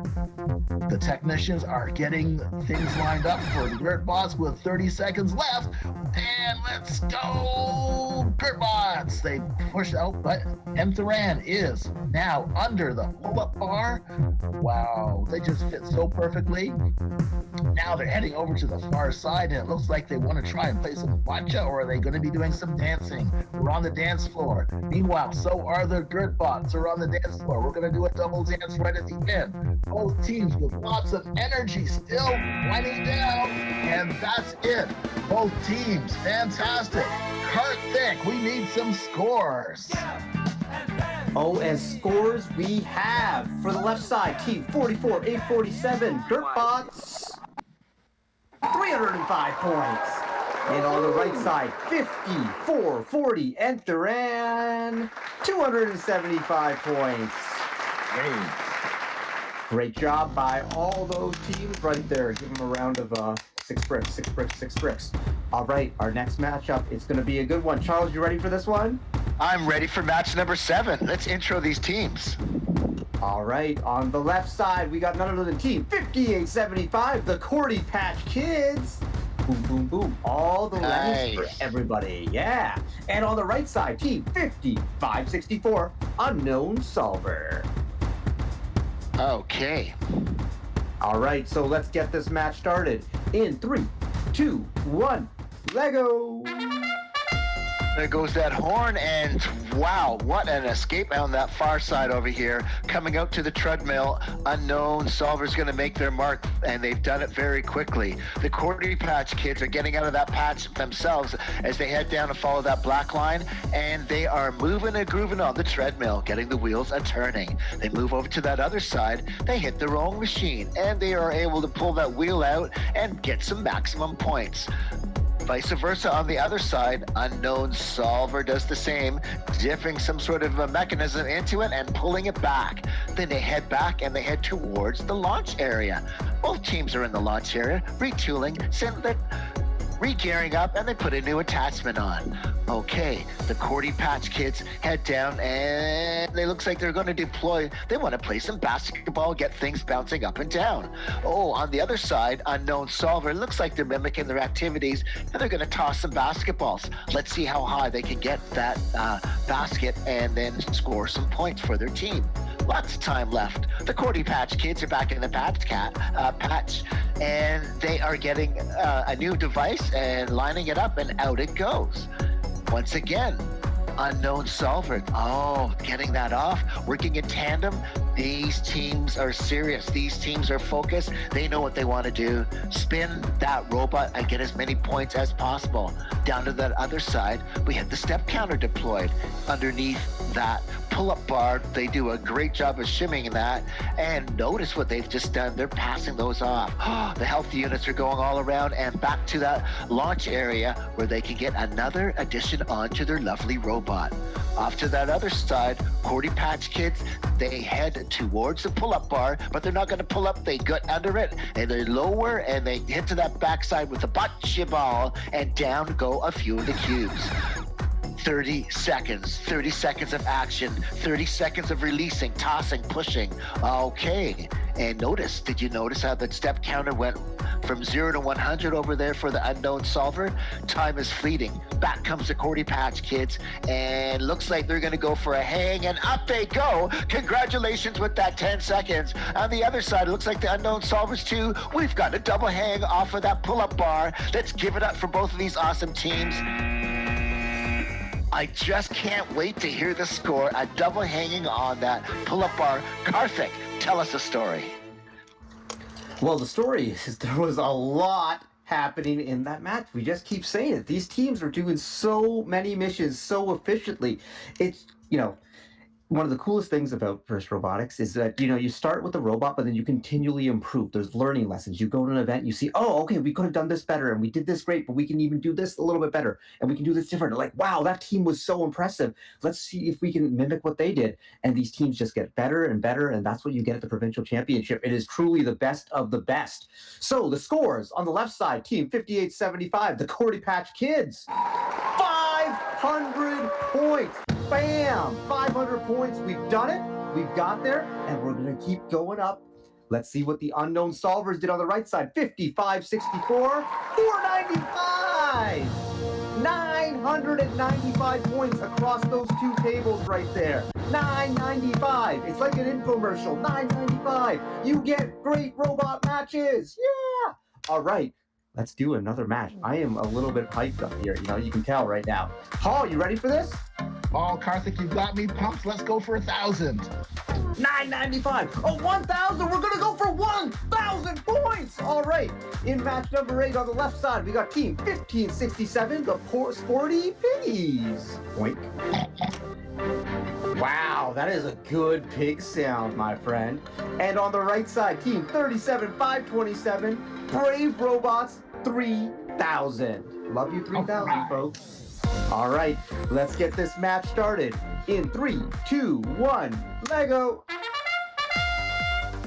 The technicians are getting things lined up for the Dirtbots with 30 seconds left. And let's go, Dirtbots! They push out, but Entheran is now under the pull-up bar. Wow, they just fit so perfectly. Now they're heading over to the far side, and it looks like they want to try and play some bocce, or are they going to be doing some dancing? We're on the dance floor. Meanwhile, so are the Dirtbots are on the dance floor. We're going to do a double dance right at the end. Both teams with lots of energy still winding down, and that's it. Both teams, fantastic. Karthik, we need some scores. And scores we have for the left side, team 44-847, Dirtbots, 305 points. And on the right side, 54-40, Entheran, 275 points. Hey. Great job by all those teams right there. Give them a round of 6 bricks, 6 bricks, 6 bricks. All right, our next matchup, it's going to be a good one. Charles, you ready for this one? I'm ready for match number 7. Let's intro these teams. All right, on the left side, we got none other than Team 5875, the Cordy Patch Kids. Boom, boom, boom. All the letters for everybody. Yeah. And on the right side, Team 5564, Unknown Solver. Okay. All right, so let's get this match started. In 3, 2, 1, Lego! There goes that horn, and wow, what an escape on that far side over here. Coming out to the treadmill, Unknown Solver's going to make their mark, and they've done it very quickly. The Cordy Patch Kids are getting out of that patch themselves as they head down to follow that black line, and they are moving and grooving on the treadmill, getting the wheels a-turning. They move over to that other side, they hit their own machine, and they are able to pull that wheel out and get some maximum points. Vice versa on the other side, Unknown Solver does the same, dipping some sort of a mechanism into it and pulling it back. Then they head back and they head towards the launch area. Both teams are in the launch area, retooling, re-gearing up, and they put a new attachment on. Okay, the Cordy Patch Kids head down, and it looks like they're going to deploy. They want to play some basketball, get things bouncing up and down. Oh, on the other side, Unknown Solver, looks like they're mimicking their activities, and they're going to toss some basketballs. Let's see how high they can get that basket and then score some points for their team. Lots of time left. The Cordy Patch Kids are back in the patch, and they are getting a new device and lining it up, and out it goes. Once again, Unknown Solver, getting that off, working in tandem. These teams are serious. These teams are focused. They know what they want to do. Spin that robot and get as many points as possible. Down to that other side, we have the step counter deployed. Underneath that pull-up bar, they do a great job of shimming that. And notice what they've just done. They're passing those off. The health units are going all around and back to that launch area where they can get another addition onto their lovely robot. Off to that other side, Cordy Patch Kids, they head towards the pull-up bar, but they're not going to pull up. They get under it, and they lower, and they hit to that backside with a bocce ball, and down go a few of the cubes. 30 seconds of action, 30 seconds of releasing, tossing, pushing. Okay, and did you notice how that step counter went from 0 to 100 over there for the Unknown Solver? Time is fleeting. Back comes the Cordy Patch Kids, and looks like they're going to go for a hang, and up they go. Congratulations with that 10 seconds. On the other side, it looks like the Unknown Solvers too. We've got a double hang off of that pull-up bar. Let's give it up for both of these awesome teams. I just can't wait to hear the score. A double hanging on that pull-up bar. Karthik, tell us a story. Well, the story is there was a lot happening in that match. We just keep saying it. These teams are doing so many missions so efficiently. It's, one of the coolest things about First Robotics is that, you start with the robot, but then you continually improve. There's learning lessons. You go to an event, you see, okay, we could have done this better, and we did this great, but we can even do this a little bit better, and we can do this different. Like, wow, that team was so impressive. Let's see if we can mimic what they did. And these teams just get better and better, and that's what you get at the Provincial Championship. It is truly the best of the best. So the scores on the left side, Team 5875, the Cordy Patch Kids, 500 points. Bam! 500 points. We've done it. We've got there, and we're going to keep going up. Let's see what the Unknown Solvers did on the right side. 5564, 495. 995 points across those two tables right there. 995. It's like an infomercial. 995. You get great robot matches. Yeah! All right. Let's do another match. I am a little bit hyped up here. You can tell right now. Paul, you ready for this? Oh, Karthik, you got me pumped. Let's go for 1,000. 995. Oh, 1,000. We're going to go for 1,000 points. All right. In match number 8 on the left side, we got Team 1567, the Sporty Piggies. Boink. Wow, that is a good pig sound, my friend. And on the right side, Team 37527, Brave Robots 3000. Love you 3000, folks. All right, let's get this match started. In 3, 2, 1, Lego.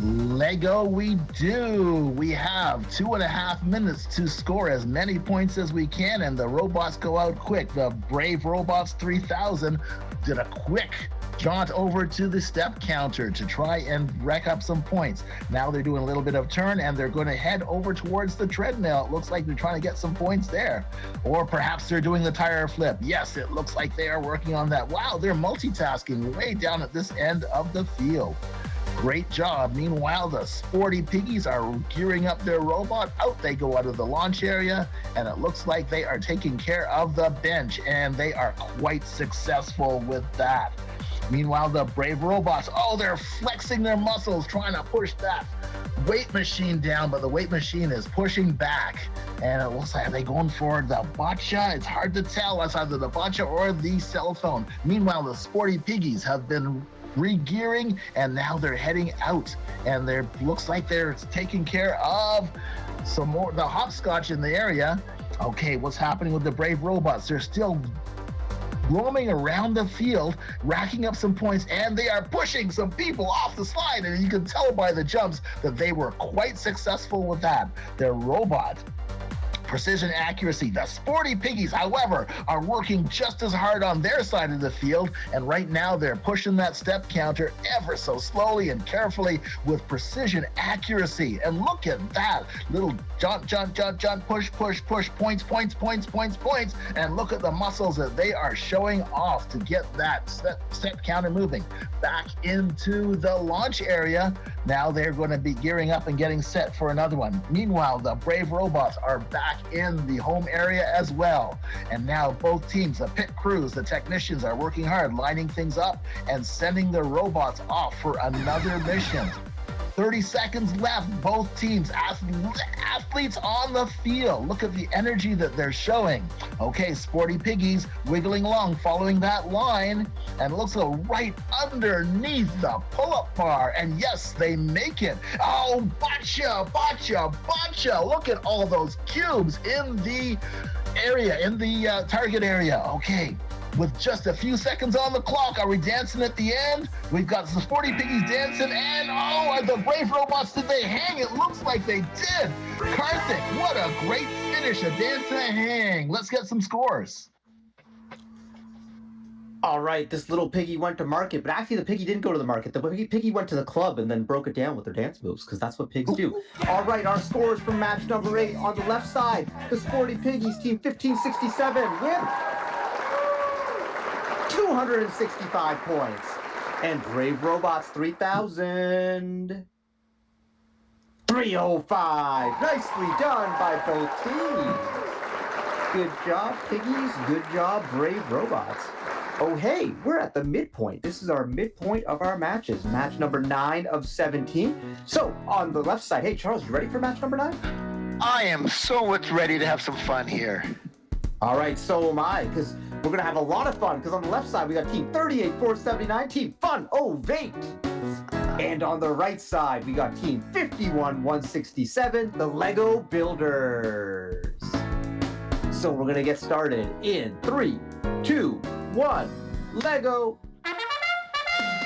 Lego we do. We have 2.5 minutes to score as many points as we can, and the robots go out quick. The Brave Robots 3000 did a quick jaunt over to the step counter to try and rack up some points. Now they're doing a little bit of turn, and they're going to head over towards the treadmill. It looks like they're trying to get some points there. Or perhaps they're doing the tire flip. Yes, it looks like they are working on that. Wow, they're multitasking way down at this end of the field. Great job. Meanwhile, the Sporty Piggies are gearing up their robot. Out they go out of the launch area, and it looks like they are taking care of the bench, and they are quite successful with that. Meanwhile, the Brave Robots, they're flexing their muscles, trying to push that weight machine down, but the weight machine is pushing back. And it looks like, are they going for the boccia? It's hard to tell. That's either the boccia or the cell phone. Meanwhile, the Sporty Piggies have been re-gearing, and now they're heading out, and looks like they're taking care of some more the hopscotch in the area. Okay, what's happening with the Brave Robots? They're still roaming around the field, racking up some points, and they are pushing some people off the slide, and you can tell by the jumps that they were quite successful with that. Their robot precision accuracy. The Sporty Piggies, however, are working just as hard on their side of the field, and right now they're pushing that step counter ever so slowly and carefully with precision accuracy. And look at that little jump, push, points, and look at the muscles that they are showing off to get that step counter moving. Back into the launch area. Now they're going to be gearing up and getting set for another one. Meanwhile, the Brave Robots are back in the home area as well. And now both teams, the pit crews, the technicians, are working hard, lining things up and sending their robots off for another mission. 30 seconds left. Both teams, athletes on the field. Look at the energy that they're showing. Okay, Sporty Piggies wiggling along, following that line, and it looks like right underneath the pull-up bar. And yes, they make it. Oh, boccia. Look at all those cubes in the area, in the target area. Okay. With just a few seconds on the clock, are we dancing at the end? We've got the Sporty Piggies dancing, and are the Brave Robots, did they hang? It looks like they did. Karthik, what a great finish, a dance and a hang. Let's get some scores. All right, this little piggy went to market, but actually the piggy didn't go to the market. The piggy went to the club and then broke it down with their dance moves, because that's what pigs do. All right, our scores from match number 8 on the left side. The Sporty Piggies team 1567 win 265 points. And Brave Robots 3000 305. Nicely done by both teams. Good job, Piggies. Good job, Brave Robots. Oh, hey, we're at the midpoint. This is our midpoint of our matches. Match number 9 of 17. So, on the left side, hey, Charles, you ready for match number 9? I am so much ready to have some fun here. All right, so am I, because we're going to have a lot of fun, because on the left side, we got Team 38-479, Team Fun Ovate. And on the right side, we got Team 51-167, the Lego Builders. So we're going to get started in 3, 2, 1, Lego.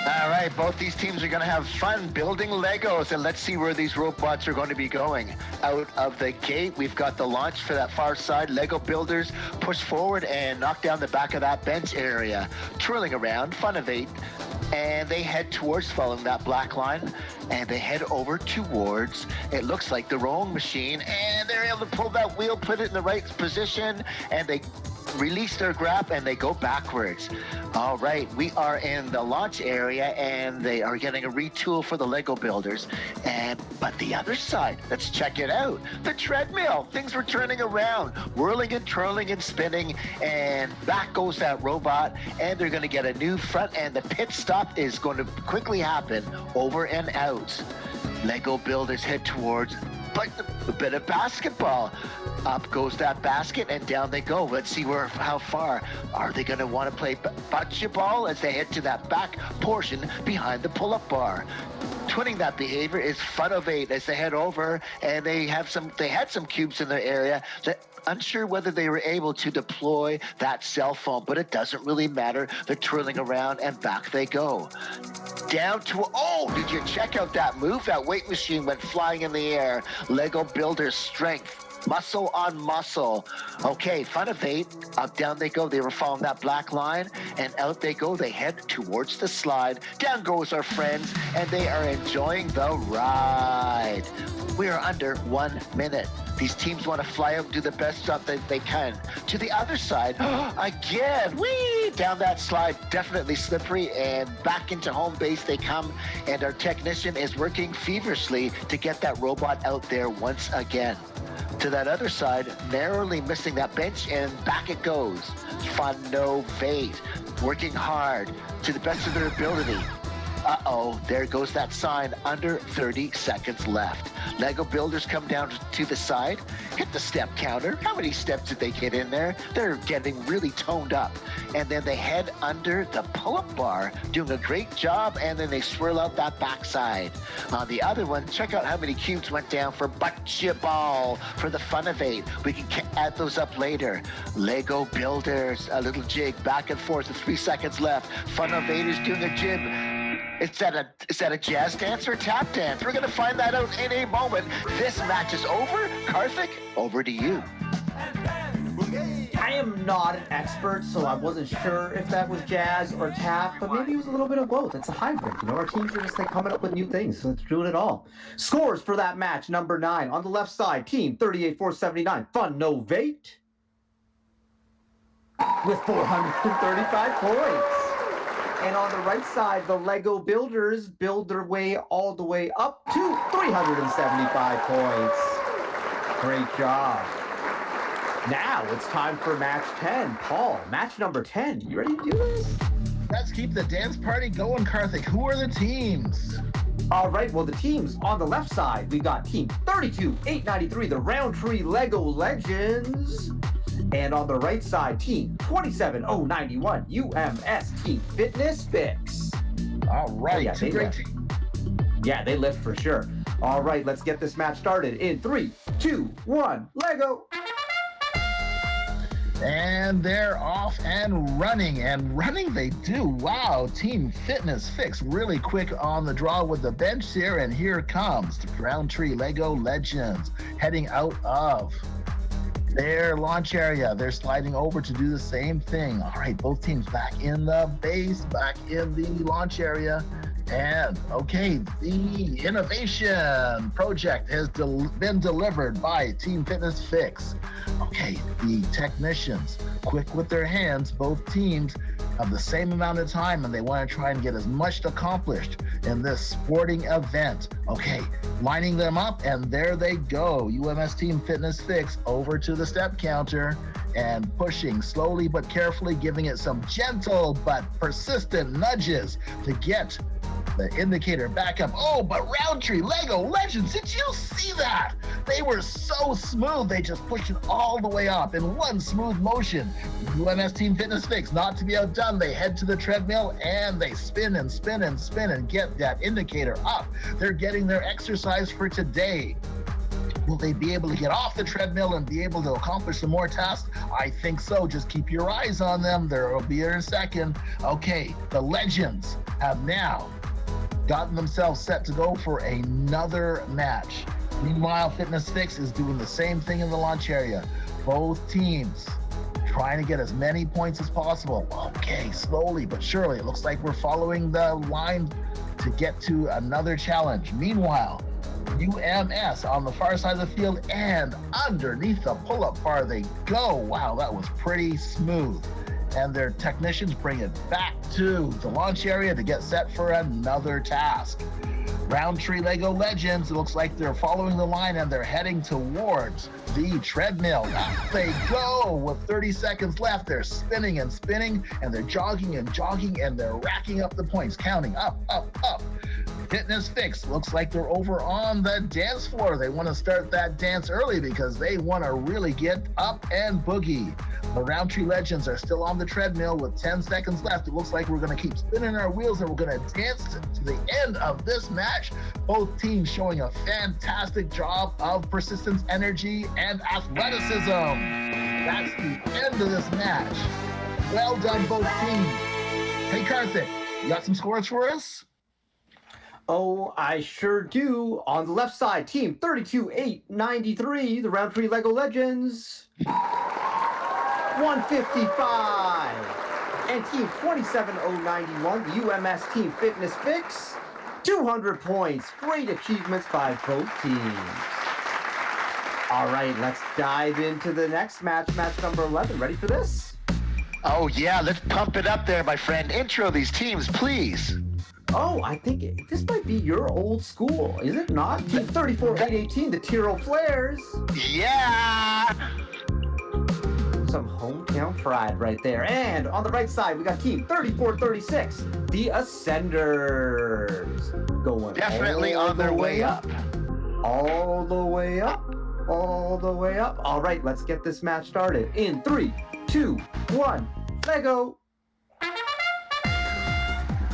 All right, both these teams are going to have fun building Legos, and let's see where these robots are going to be going. Out of the gate, we've got the launch for that far side. Lego Builders push forward and knock down the back of that bench area. Twirling around, Fun of 8, and they head towards following that black line, and they head over towards, it looks like the rowing machine, and they're able to pull that wheel, put it in the right position, and they release their grab and they go backwards. All right, we are in the launch area and they are getting a retool for the Lego Builders. But the other side, let's check it out. The treadmill, things were turning around, whirling and twirling and spinning, and back goes that robot, and they're going to get a new front, and the pit stop is going to quickly happen over and out. Lego Builders head towards a bit of basketball. Up goes that basket and down they go. Let's see how far. Are they going to want to play bocce ball as they head to that back portion behind the pull-up bar? twinning that behavior is Fun of 8 as they head over and they had some cubes in their area that unsure whether they were able to deploy that cell phone, but it doesn't really matter. They're twirling around and back they go. Down to, did you check out that move? That weight machine went flying in the air. Lego Builders strength. Muscle on muscle. Okay, Fun of 8, up down they go. They were following that black line, and out they go. They head towards the slide. Down goes our friends, and they are enjoying the ride. We are under 1 minute. These teams want to fly out and do the best job that they can. To the other side, again, whee, down that slide, definitely slippery, and back into home base they come, and our technician is working feverishly to get that robot out there once again. To that other side, narrowly missing that bench, and back it goes. Funovate, working hard to the best of their ability. There goes that sign, under 30 seconds left. Lego Builders come down to the side, hit the step counter. How many steps did they get in there? They're getting really toned up. And then they head under the pull-up bar, doing a great job, and then they swirl out that backside. On the other one, check out how many cubes went down for Butcha Ball for the Fun of 8. We can add those up later. Lego Builders, a little jig back and forth with 3 seconds left. Fun of 8 is doing a jib. Is that a jazz dance or a tap dance? We're going to find that out in a moment. This match is over. Karthik, over to you. I am not an expert, so I wasn't sure if that was jazz or tap, but maybe it was a little bit of both. It's a hybrid. Our teams are just coming up with new things, so let's do it all. Scores for that match, number 9. On the left side, team 38-479, Funovate, with 435 points. And on the right side, the Lego Builders build their way all the way up to 375 points. Great job. Now it's time for match 10. Paul, match number 10. You ready to do this? Let's keep the dance party going, Karthik. Who are the teams? All right, well, the teams on the left side, we got team 32-893, the Roundtree Lego Legends. And on the right side, team 27091, UMS Team Fitness Fix. All right, two great teams. Yeah, they lift for sure. All right, let's get this match started in 3, 2, 1, Lego. And they're off and running they do. Wow, Team Fitness Fix really quick on the draw with the bench here, and here comes the Roundtree Lego Legends heading out of their launch area. They're sliding over to do the same thing. All right, both teams back in the base, back in the launch area. And okay, the innovation project has been delivered by Team Fitness Fix. Okay, the technicians, quick with their hands, both teams have the same amount of time, and they want to try and get as much accomplished in this sporting event. Okay, lining them up, and there they go. UMS Team Fitness Fix over to the step counter and pushing slowly but carefully, giving it some gentle but persistent nudges to get the indicator back up. But Roundtree Lego Legends, did you see that? They were so smooth. They just pushed it all the way up in one smooth motion. UMS Team Fitness Fix, not to be outdone, they head to the treadmill and they spin and spin and spin and get that indicator up. They're getting their exercise for today. Will they be able to get off the treadmill and be able to accomplish some more tasks? I think so. Just keep your eyes on them. They'll be here in a second. Okay, the Legends have now gotten themselves set to go for another match. Meanwhile, Fitness Fix is doing the same thing in the launch area. Both teams trying to get as many points as possible. Okay, slowly but surely. It looks like we're following the line to get to another challenge. Meanwhile, UMS on the far side of the field, and underneath the pull-up bar they go. Wow, that was pretty smooth. And their technicians bring it back to the launch area to get set for another task. Roundtree Lego Legends, it looks like they're following the line and they're heading towards the treadmill. Up they go with 30 seconds left. They're spinning and spinning, and they're jogging and jogging, and they're racking up the points, counting up, up, up. Fitness Fix. Looks like they're over on the dance floor. They want to start that dance early because they want to really get up and boogie. The Roundtree Legends are still on the treadmill with 10 seconds left. It looks like we're going to keep spinning our wheels and we're going to dance to the end of this match. Both teams showing a fantastic job of persistence, energy, and athleticism. That's the end of this match. Well done, both teams. Hey, Karthik, you got some scores for us? Oh, I sure do. On the left side, team 32-8-93, the Roundtree Lego Legends, 155. And team 27-0-91, the UMS Team Fitness Fix, 200 points. Great achievements by both teams. All right, let's dive into the next match, match number 11. Ready for this? Oh, yeah, let's pump it up there, my friend. Intro these teams, please. Oh, I think this might be your old school, is it not? Team 34-8-18, the Tyrrell Flares. Yeah! Some hometown pride right there. And on the right side, we got team 34-36, the Ascenders. Going definitely on their way up. All the way up. All the way up. All right, let's get this match started. In 3, 2, 1, Lego.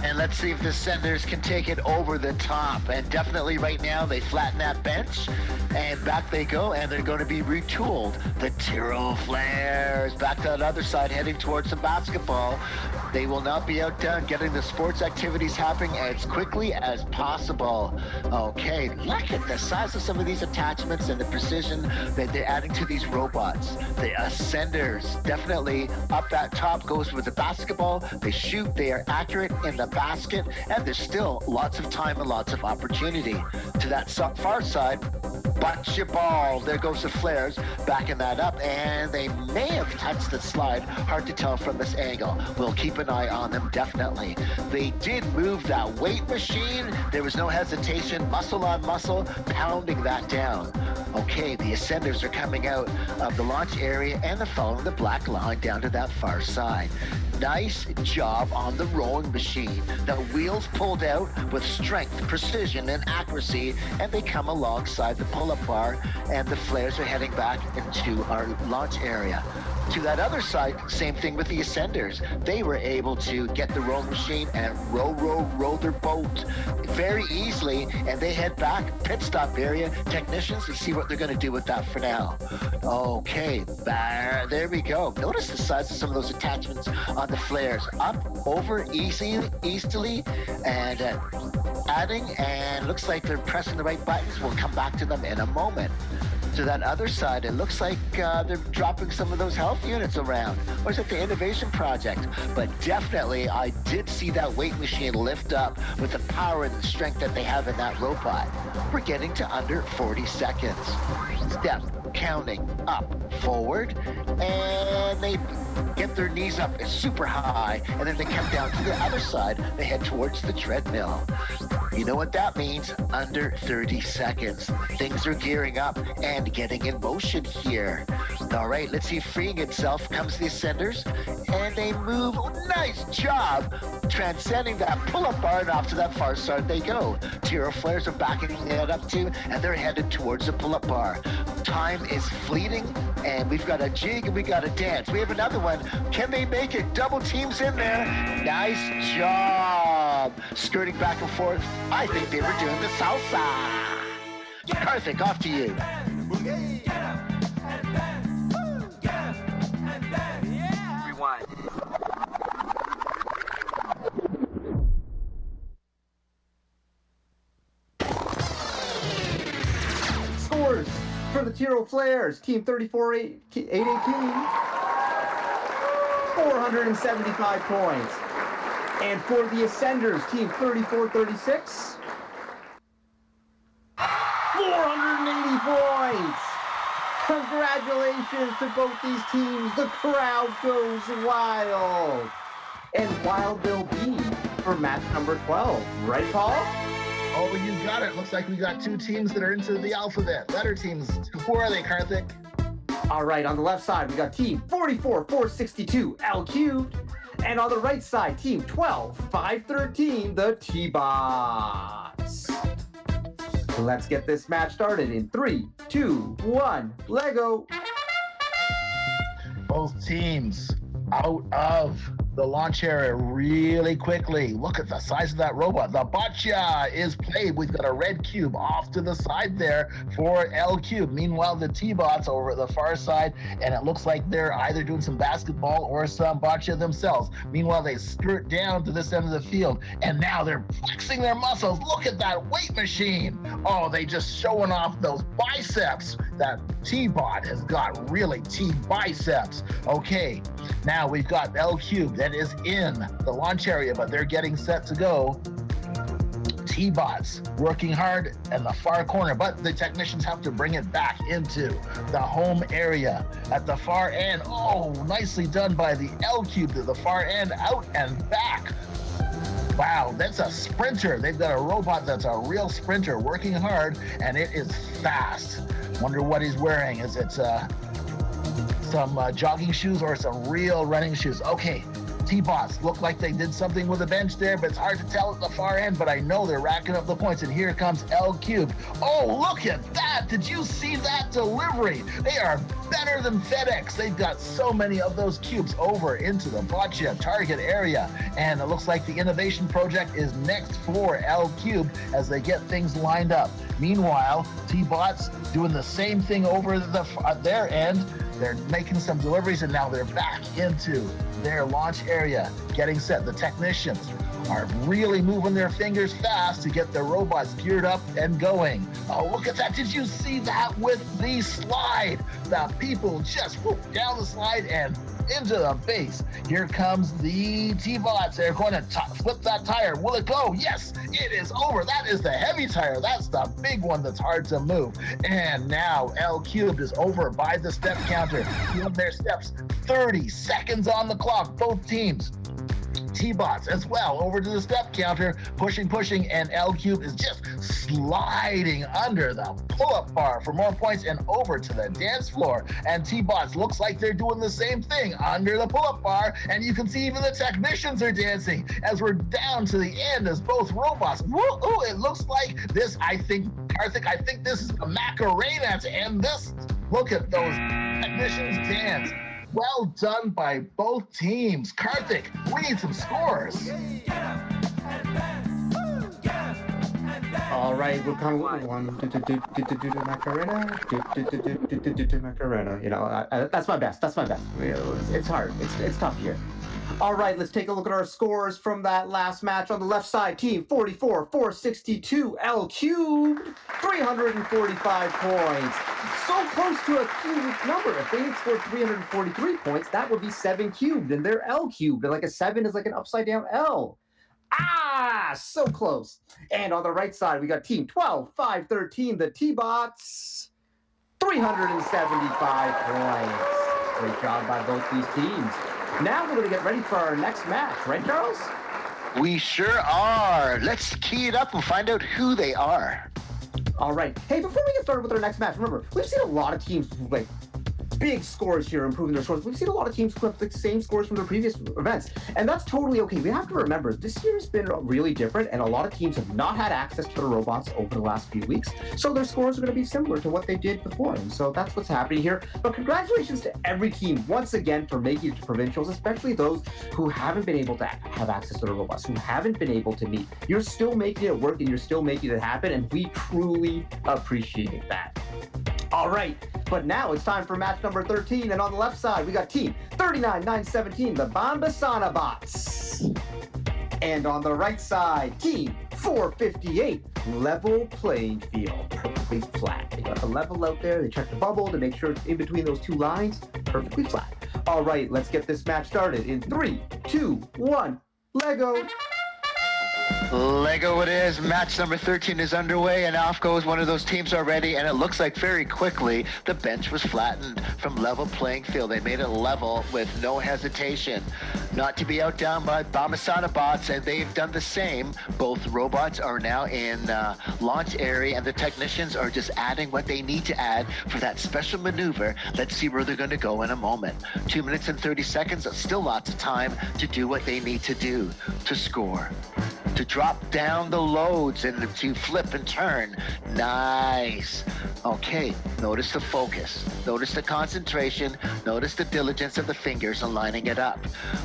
And let's see if the Senders can take it over the top. And definitely right now they flatten that bench. And back they go, and they're going to be retooled. The Tyrrell Flares back to that other side, heading towards some basketball. They will not be outdone, getting the sports activities happening as quickly as possible. Okay, look at the size of some of these attachments and the precision that they're adding to these robots. The Ascenders definitely up that top goes with the basketball. They shoot, they are accurate in the basket, and there's still lots of time and lots of opportunity. To that far side, bunch your ball. There goes the Flares, backing that up, and they may have touched the slide. Hard to tell from this angle. We'll keep an eye on them, definitely. They did move that weight machine. There was no hesitation, muscle on muscle, pounding that down. Okay, the Ascenders are coming out of the launch area, and they're following the black line down to that far side. Nice job on the rowing machine. The wheels pulled out with strength, precision, and accuracy, and they come alongside the pull-up bar, and the Flares are heading back into our launch area. To that other side, same thing with the Ascenders. They were able to get the rowing machine and row their boat very easily, and they head back, pit stop area, technicians, to see what they're going to do with that for now. Okay, there we go. Notice the size of some of those attachments on the Flares. Up, over, easily, and adding, and looks like they're pressing the right buttons. We'll come back to them in a moment. To that other side, it looks like they're dropping some of those health units around. Or is it the innovation project? But definitely, I did see that weight machine lift up with the power and the strength that they have in that robot. We're getting to under 40 seconds. Step, counting, up, forward, and they get their knees up super high, and then they come down to the other side. They head towards the treadmill. You know what that means? Under 30 seconds. Things are gearing up and getting in motion here. All right, let's see. Freeing itself comes the Ascenders, and they move. Nice job transcending that pull-up bar, and off to that far side they go. Tyrrell Flares are backing it up too, and they're headed towards the pull-up bar. Time is fleeting, and we've got a jig and we got a dance. We have another one. Can they make it? Double teams in there. Nice job. Skirting back and forth. I think they were doing the salsa. Karthik, off to you. Rewind. Scores for the Tyrrell Flares, team 34-8-18, 475 points. And for the Ascenders, team 34-36, 480 points. Congratulations to both these teams. The crowd goes wild. And wild they'll be for match number 12. Right, Paul? Oh, you got it. Looks like we got two teams that are into the alphabet. Letter teams. Who are they, Karthik? All right, on the left side, we got team 44-462, L Cubed. And on the right side, team 12-513, the T-Bots. Let's get this match started in 3, 2, 1, Lego. Both teams out of the launch area really quickly. Look at the size of that robot. The boccia is played. We've got a red cube off to the side there for L cube. Meanwhile, the T-bots over at the far side, and it looks like they're either doing some basketball or some boccia themselves. Meanwhile, they skirt down to this end of the field, and now they're flexing their muscles. Look at that weight machine. Oh, they just showing off those biceps. That T-bot has got really T-biceps. Okay, now we've got L cube that is in the launch area, but they're getting set to go. T-bots working hard in the far corner, but the technicians have to bring it back into the home area at the far end. Oh, nicely done by the L cube to the far end, out and back. Wow, that's a sprinter. They've got a robot that's a real sprinter, working hard, and it is fast. Wonder what he's wearing. Is it some jogging shoes or some real running shoes? Okay, T-bots look like they did something with the bench there, but it's hard to tell at the far end, but I know they're racking up the points, and here comes L cube. Oh, look at that. Did you see that delivery? They are better than FedEx. They've got so many of those cubes over into the boccia target area, and it looks like the innovation project is next for L cube as they get things lined up. Meanwhile, T-bots doing the same thing over their end. They're making some deliveries, and now they're back into their launch area, getting set. The technicians are really moving their fingers fast to get their robots geared up and going. Oh, look at that. Did you see that with the slide? The people just whoop down the slide and into the base. Here comes the T-bots. They're going to flip that tire. Will it go? Yes, it is over. That is the heavy tire. That's the big one that's hard to move. And now L cubed is over by the step counter. Doing their steps. 30 seconds on the clock. Both teams. T-bots as well over to the step counter, pushing, and L cube is just sliding under the pull-up bar for more points and over to the dance floor. And T-bots looks like they're doing the same thing under the pull-up bar, and you can see even the technicians are dancing as we're down to the end as both robots. Woo-hoo, it looks like this, Karthik, I think this is a Macarena to end this. Look at those technicians dance. Well done by both teams. Karthik, we need some scores. All right, we're coming with one. Macarena. Macarena. You know, that's my best. That's my best. It's hard. It's tough here. All right, let's take a look at our scores from that last match. On the left side, team 44, 462, L cubed, 345 points. So close to a cubic number. If they had scored 343 points, that would be 7 cubed, and they're L cubed. And like a 7 is like an upside down L. So close. And on the right side, we got team 12, 513, the T-bots, 375 points. Great job by both these teams. Now we're going to get ready for our next match, right, Charles? We sure are. Let's key it up and find out who they are. All right. Hey, before we get started with our next match, remember, we've seen a lot of teams like big scores here, improving their scores. We've seen a lot of teams put up the same scores from their previous events, and that's totally okay. We have to remember, this year has been really different, and a lot of teams have not had access to the robots over the last few weeks, so their scores are going to be similar to what they did before, and so that's what's happening here. But congratulations to every team, once again, for making it to Provincials, especially those who haven't been able to have access to the robots, who haven't been able to meet. You're still making it work, and you're still making it happen, and we truly appreciate that. All right, but now it's time for match number 13, and on the left side, we got team 39-917, the Bambasana Bots. And on the right side, team 458, level playing field, perfectly flat. They got a level out there, they checked the bubble to make sure it's in between those two lines, perfectly flat. All right, let's get this match started in 3, 2, 1, Lego. Lego it is. Match number 13 is underway, and off goes one of those teams already, and it looks like very quickly the bench was flattened from level playing field. They made it level with no hesitation. Not to be outdone by Bambasana Bots, and they've done the same. Both robots are now in launch area, and the technicians are just adding what they need to add for that special maneuver. Let's see where they're going to go in a moment. 2 minutes and 30 seconds, still lots of time to do what they need to do to score. to drop down the loads and to flip and turn. Nice. Okay, notice the focus. Notice the concentration. Notice the diligence of the fingers and lining it up.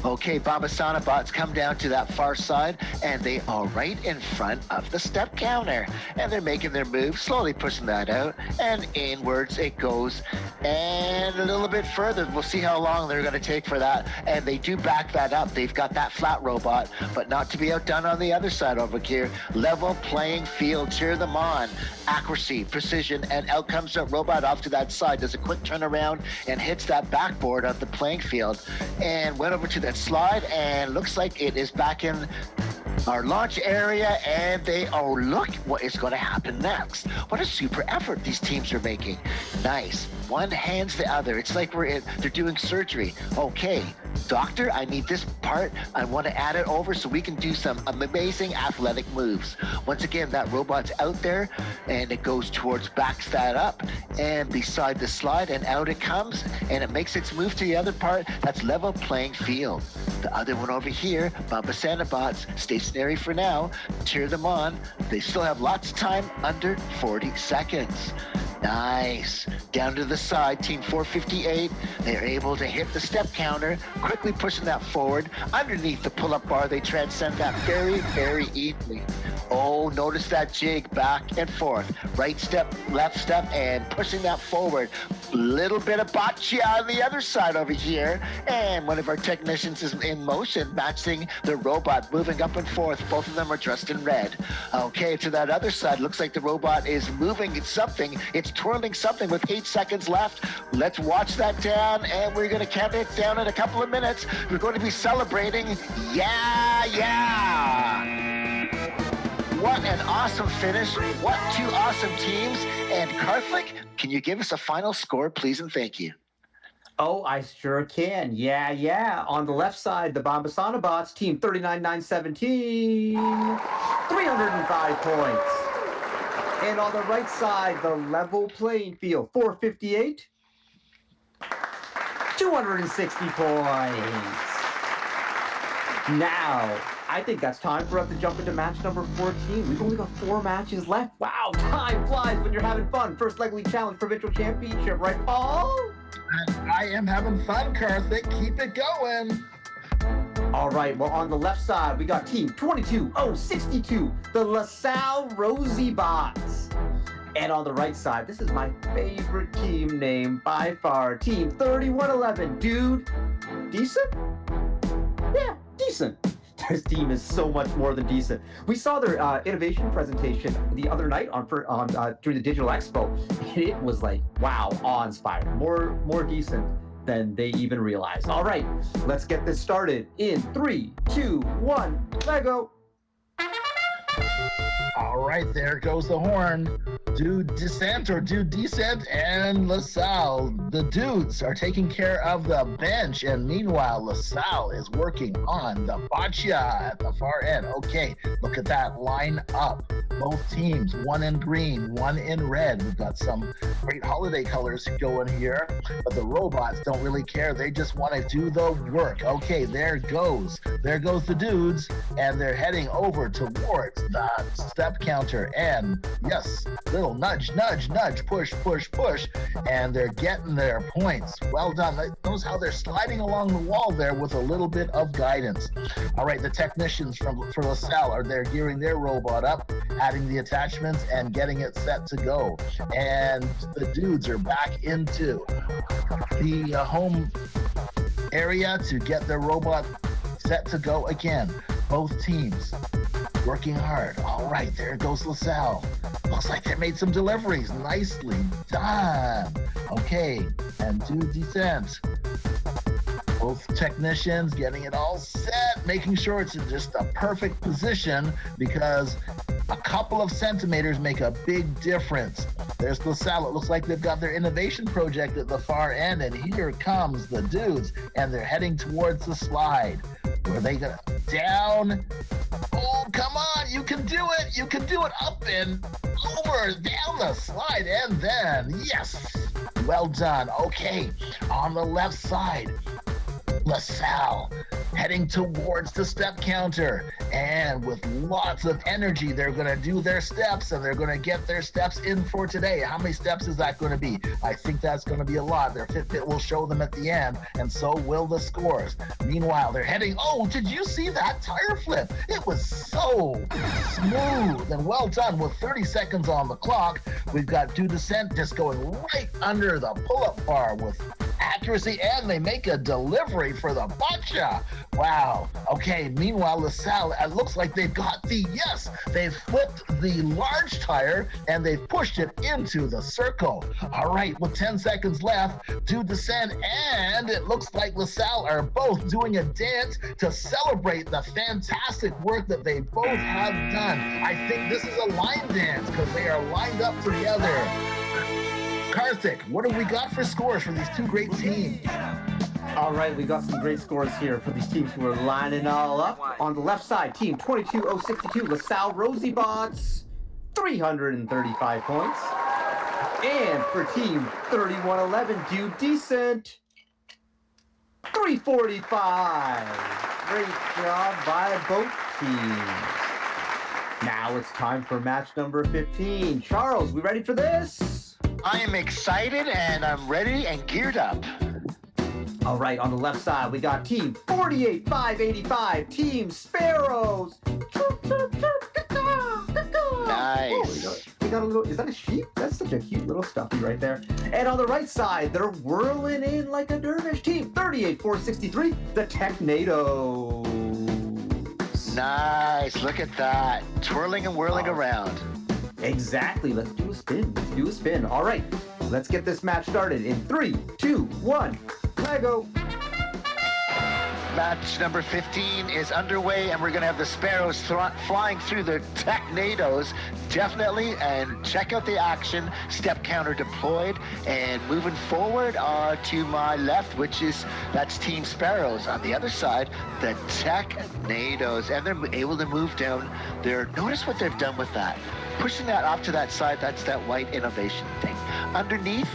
Okay, Babasana bots come down to that far side, and they are right in front of the step counter. And they're making their move, slowly pushing that out, and inwards it goes. And a little bit further, we'll see how long they're going to take for that. And they do back that up. They've got that flat robot, but not to be outdone on the other side over here. Level playing field, cheer them on. Accuracy, precision, and out comes the robot off to that side, does a quick turnaround and hits that backboard of the playing field, and went over to that slide, and looks like it is back in our launch area, and look what is going to happen next. What a super effort these teams are making. Nice. One hands the other. It's like they're doing surgery. Okay, doctor, I need this part. I want to add it over so we can do some amazing athletic moves. Once again, that robot's out there, and it goes backs that up, and beside the slide, and out it comes, and it makes its move to the other part. That's level playing field. The other one over here, Babasana bots, stationary for now. Cheer them on. They still have lots of time, under 40 seconds. Nice. Down to the side, Team 458. They're able to hit the step counter, quickly pushing that forward. Underneath the pull-up bar, they transcend that very, very easily. Oh, notice that jig back and forth. Right step, left step, and pushing that forward. Little bit of bocce on the other side over here. And one of our technicians is in motion, matching the robot, moving up and forth. Both of them are dressed in red. Okay, to that other side, looks like the robot is moving something. It's twirling something with 8 seconds left. Let's watch that down, and we're going to count it down in a couple of minutes. We're going to be celebrating. Yeah! What an awesome finish. What two awesome teams. And Karthik, can you give us a final score, please, and thank you? Oh, I sure can. Yeah. On the left side, the Babasana bots, team 39-9-17, 305 points. And on the right side, the level playing field, 458, 260 points. Now, I think that's time for us to jump into match number 14. We've only got 4 matches left. Wow, time flies when you're having fun. First Leg League Challenge Provincial Championship, right, Paul? I am having fun, Karthik. Keep it going. All right, well, on the left side, we got Team 22062, the LaSalle Rosie Bots. And on the right side, this is my favorite team name by far, Team 3111. Dude, decent? Yeah, decent. This team is so much more than decent. We saw their innovation presentation the other night during the Digital Expo. And it was like, wow, awe-inspiring. More decent than they even realized. All right, let's get this started in 3, 2, 1, let go. All right, there goes the horn. Dude Descent, and LaSalle. The dudes are taking care of the bench, and meanwhile, LaSalle is working on the boccia at the far end. Okay, look at that line up. Both teams, one in green, one in red. We've got some great holiday colors going here, but the robots don't really care. They just want to do the work. Okay, there goes the dudes, and they're heading over towards the step counter, and yes, little nudge, push, and they're getting their points. Well done. Notice how they're sliding along the wall there with a little bit of guidance. All right, the technicians for LaSalle are there gearing their robot up, adding the attachments and getting it set to go. And the dudes are back into the home area to get their robot set to go again. Both teams working hard. All right, there goes LaSalle. Looks like they made some deliveries. Nicely done. Okay, and do descent. Both technicians getting it all set, making sure it's in just a perfect position, because a couple of centimeters make a big difference. There's LaSalle. It looks like they've got their innovation project at the far end, and here comes the dudes, and they're heading towards the slide. Where they gonna down? Oh, come on, you can do it. You can do it up and over, down the slide, and then, yes, well done. Okay, on the left side, LaSalle heading towards the step counter, and with lots of energy they're going to do their steps, and they're going to get their steps in for today. How many steps is that going to be? I think that's going to be a lot. Their Fitbit will show them at the end, and so will the scores. Meanwhile, they're heading, oh, did you see that tire flip? It was so smooth and well done. With 30 seconds on the clock, we've got Du Descent just going right under the pull-up bar with accuracy, and they make a delivery for the botcha. Wow. Okay, meanwhile, LaSalle, it looks like they've got they've flipped the large tire and they've pushed it into the circle. All right, with 10 seconds left, Du Descent and it looks like LaSalle are both doing a dance to celebrate the fantastic work that they both have done. I think this is a line dance because they are lined up together. Karthik, what have we got for scores for these two great teams? All right, we got some great scores here for these teams who are lining all up. On the left side, team 22062, LaSalle Rosybots, 335 points. And for team 3111, Du Descent, 345. Great job by both teams. Now it's time for match number 15. Charles, we ready for this? I am excited and I'm ready and geared up. All right, on the left side, we got team 48585, Team Sparrows. Nice. Oh, we got a little, is that a sheep? That's such a cute little stuffy right there. And on the right side, they're whirling in like a dervish. Team 38463, the Technados. Nice, look at that. Twirling and whirling around. Exactly, let's do a spin. All right, let's get this match started in 3, 2, 1, Lego. Match number 15 is underway, and we're going to have the Sparrows flying through the Technados, definitely, and check out the action. Step counter deployed, and moving forward to my left, that's Team Sparrows. On the other side, the Technados, and they're able to move down there. Notice what they've done with that. Pushing that off to that side, that's that white innovation thing. Underneath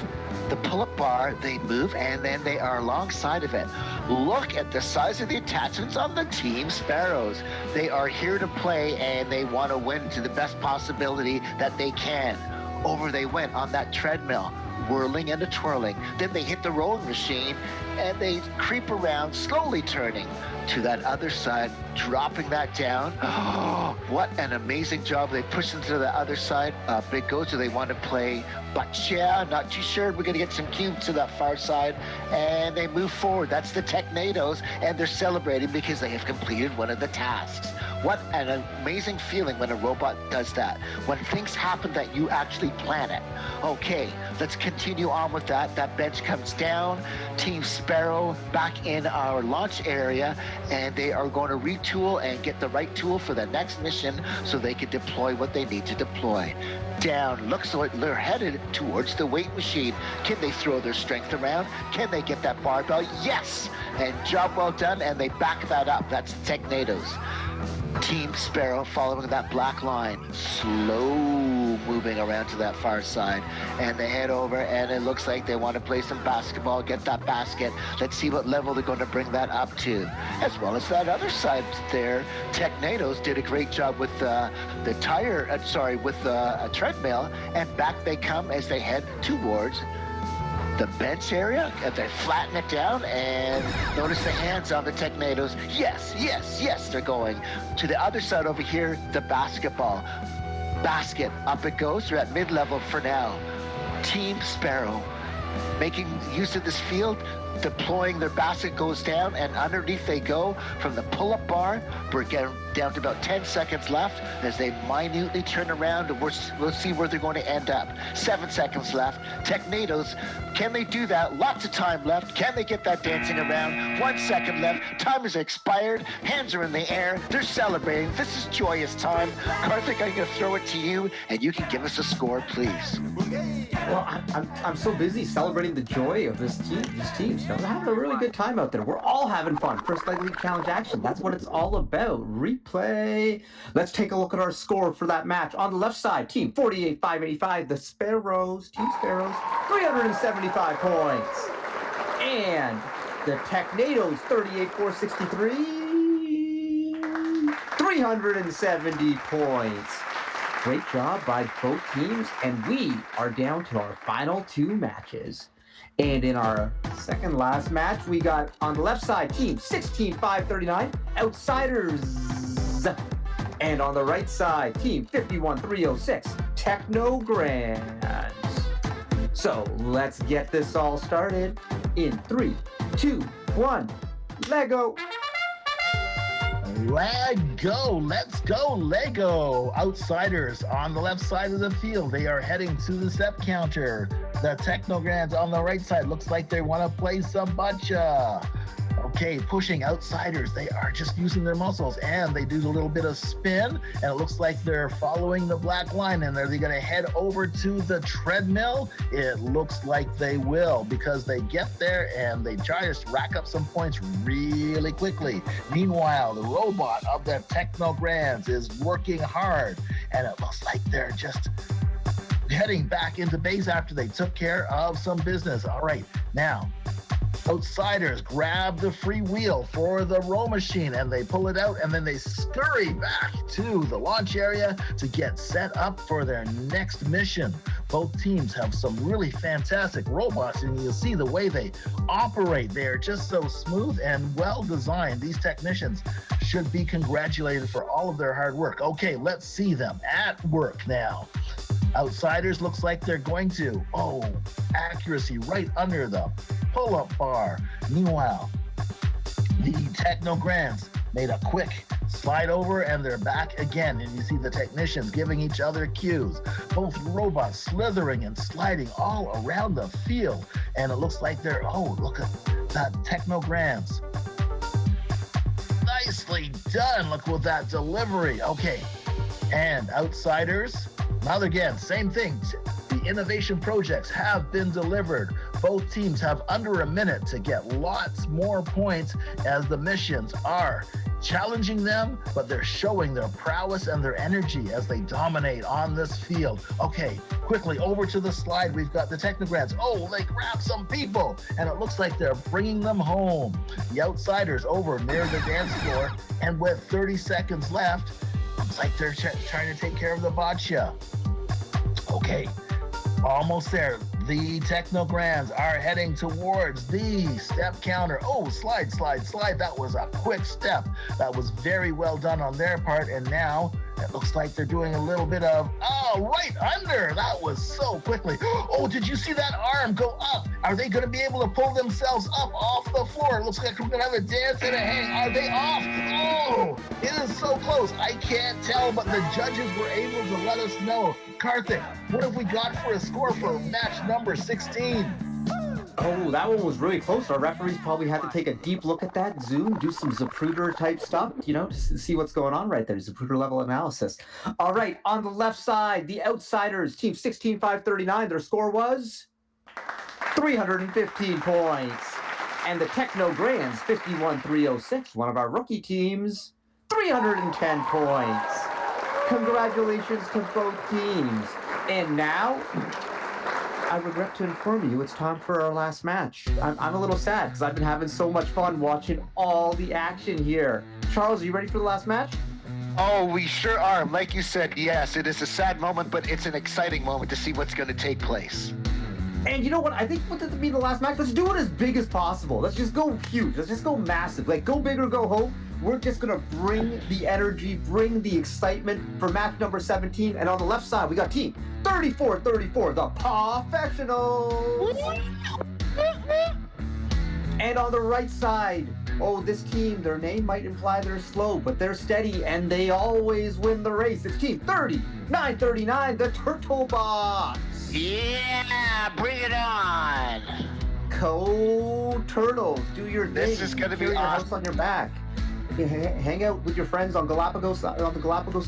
the pull-up bar, they move, and then they are alongside of it. Look at the size of the attachments on the Team Sparrows. They are here to play, and they want to win to the best possibility that they can. Over they went on that treadmill, whirling and twirling. Then they hit the rolling machine, and they creep around, slowly turning to that other side, dropping that down. Oh, what an amazing job. They push them to the other side. Big goes, do they want to play? But yeah, not too sure. We're going to get some cubes to that far side, and they move forward. That's the Technados, and they're celebrating because they have completed one of the tasks. What an amazing feeling when a robot does that, when things happen that you actually plan it. Okay, let's continue on with that. That bench comes down. Team Sparrow back in our launch area, and they are going to retool and get the right tool for the next mission so they can deploy what they need to deploy. Down, looks like they're headed towards the weight machine. Can they throw their strength around? Can they get that barbell? Yes! And job well done, and they back that up. That's the Technados. Team Sparrow following that black line, slow moving around to that far side, and they head over, and it looks like they want to play some basketball, get that basket. Let's see what level they're going to bring that up to. As well as that other side there, Technados did a great job with the treadmill, and back they come as they head towards the bench area, and they flatten it down, and notice the hands on the Technados. Yes, yes, yes, they're going. To the other side over here, the basketball. Basket, up it goes. They're at mid-level for now. Team Sparrow making use of this field, deploying their basket goes down, and underneath they go from the pull-up bar. We're getting down to about 10 seconds left as they minutely turn around, and we'll see where they're going to end up. 7 seconds left. Technados, can they do that? Lots of time left. Can they get that dancing around? 1 second left. Time has expired. Hands are in the air. They're celebrating. This is joyous time. Karthik, I'm going to throw it to you, and you can give us a score, please. Well, I'm so busy celebrating the joy of these teams. You know, we're having a really good time out there. We're all having fun. First Leg League Challenge action. That's what it's all about. Replay. Let's take a look at our score for that match. On the left side, team 48585, the Sparrows, Team Sparrows, 375 points. And The Technados 38-463, 370 points. Great job by both teams, and we are down to our final two matches. And in our second last match, we got on the left side, team 16-539, Outsiders. And on the right side, team 51-306, Technograms. So let's get this all started in 3, 2, 1, Lego. Let's go, Lego. Outsiders on the left side of the field. They are heading to the step counter. The Technograms on the right side looks like they want to play some bocce. Okay, pushing Outsiders. They are just using their muscles, and they do a little bit of spin, and it looks like they're following the black line. And are they going to head over to the treadmill? It looks like they will, because they get there and they try to rack up some points really quickly. Meanwhile, the robot of the Technograms is working hard, and it looks like they're just heading back into base after they took care of some business. All right, now, Outsiders grab the free wheel for the row machine, and they pull it out, and then they scurry back to the launch area to get set up for their next mission. Both teams have some really fantastic robots, and you'll see the way they operate. They are just so smooth and well designed. These technicians should be congratulated for all of their hard work. Okay, let's see them at work now. Outsiders looks like they're going to, accuracy right under the pull-up bar. Meanwhile, the Technograms made a quick slide over, and they're back again. And you see the technicians giving each other cues. Both robots slithering and sliding all around the field. And it looks like they're, look at that Technograms. Nicely done. Look at that delivery. Okay, and Outsiders, now again, same thing. The innovation projects have been delivered. Both teams have under a minute to get lots more points, as the missions are challenging them, but they're showing their prowess and their energy as they dominate on this field. Okay, quickly over to the slide. We've got the Technograms. They grabbed some people, and it looks like they're bringing them home. The Outsiders over near the dance floor, and with 30 seconds left, looks like they're trying to take care of the bocce. Okay, almost there. The Technograms are heading towards the step counter. Slide. That was a quick step. That was very well done on their part. And now it looks like they're doing a little bit of, right under. That was so quickly. Did you see that arm go up? Are they going to be able to pull themselves up off the floor? It looks like we're going to have a dance and a hang. Are they off? It is so close. I can't tell, but the judges were able to let us know. Karthik, what have we got for a score for match number 16? That one was really close. Our referees probably had to take a deep look at that, zoom, do some Zapruder type stuff, just to see what's going on right there. Zapruder level analysis. All right, on the left side, the Outsiders, team 16-539, their score was 315 points. And the Technograms, 51-306, one of our rookie teams, 310 points. Congratulations to both teams. And now, I regret to inform you, it's time for our last match. I'm a little sad because I've been having so much fun watching all the action here. Charles, are you ready for the last match? We sure are. Like you said, yes, it is a sad moment, but it's an exciting moment to see what's going to take place. And you know what? I think what this be the last match, let's do it as big as possible. Let's just go huge. Let's just go massive. Like, go big or go home. We're just going to bring the energy, bring the excitement for match number 17. And on the left side, we got team 34-34, the Professionals. And on the right side, this team, their name might imply they're slow, but they're steady, and they always win the race. It's team 39-39, the Turtle Box. Yeah, bring it on. Co-turtles, do your thing. This is going to be awesome. Your awesome. house on your back. Hang out with your friends on the Galapagos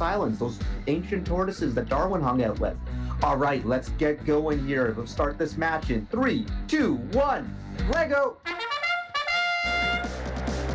Islands, those ancient tortoises that Darwin hung out with. All right, let's get going here. Let's start this match in 3, 2, 1, Lego.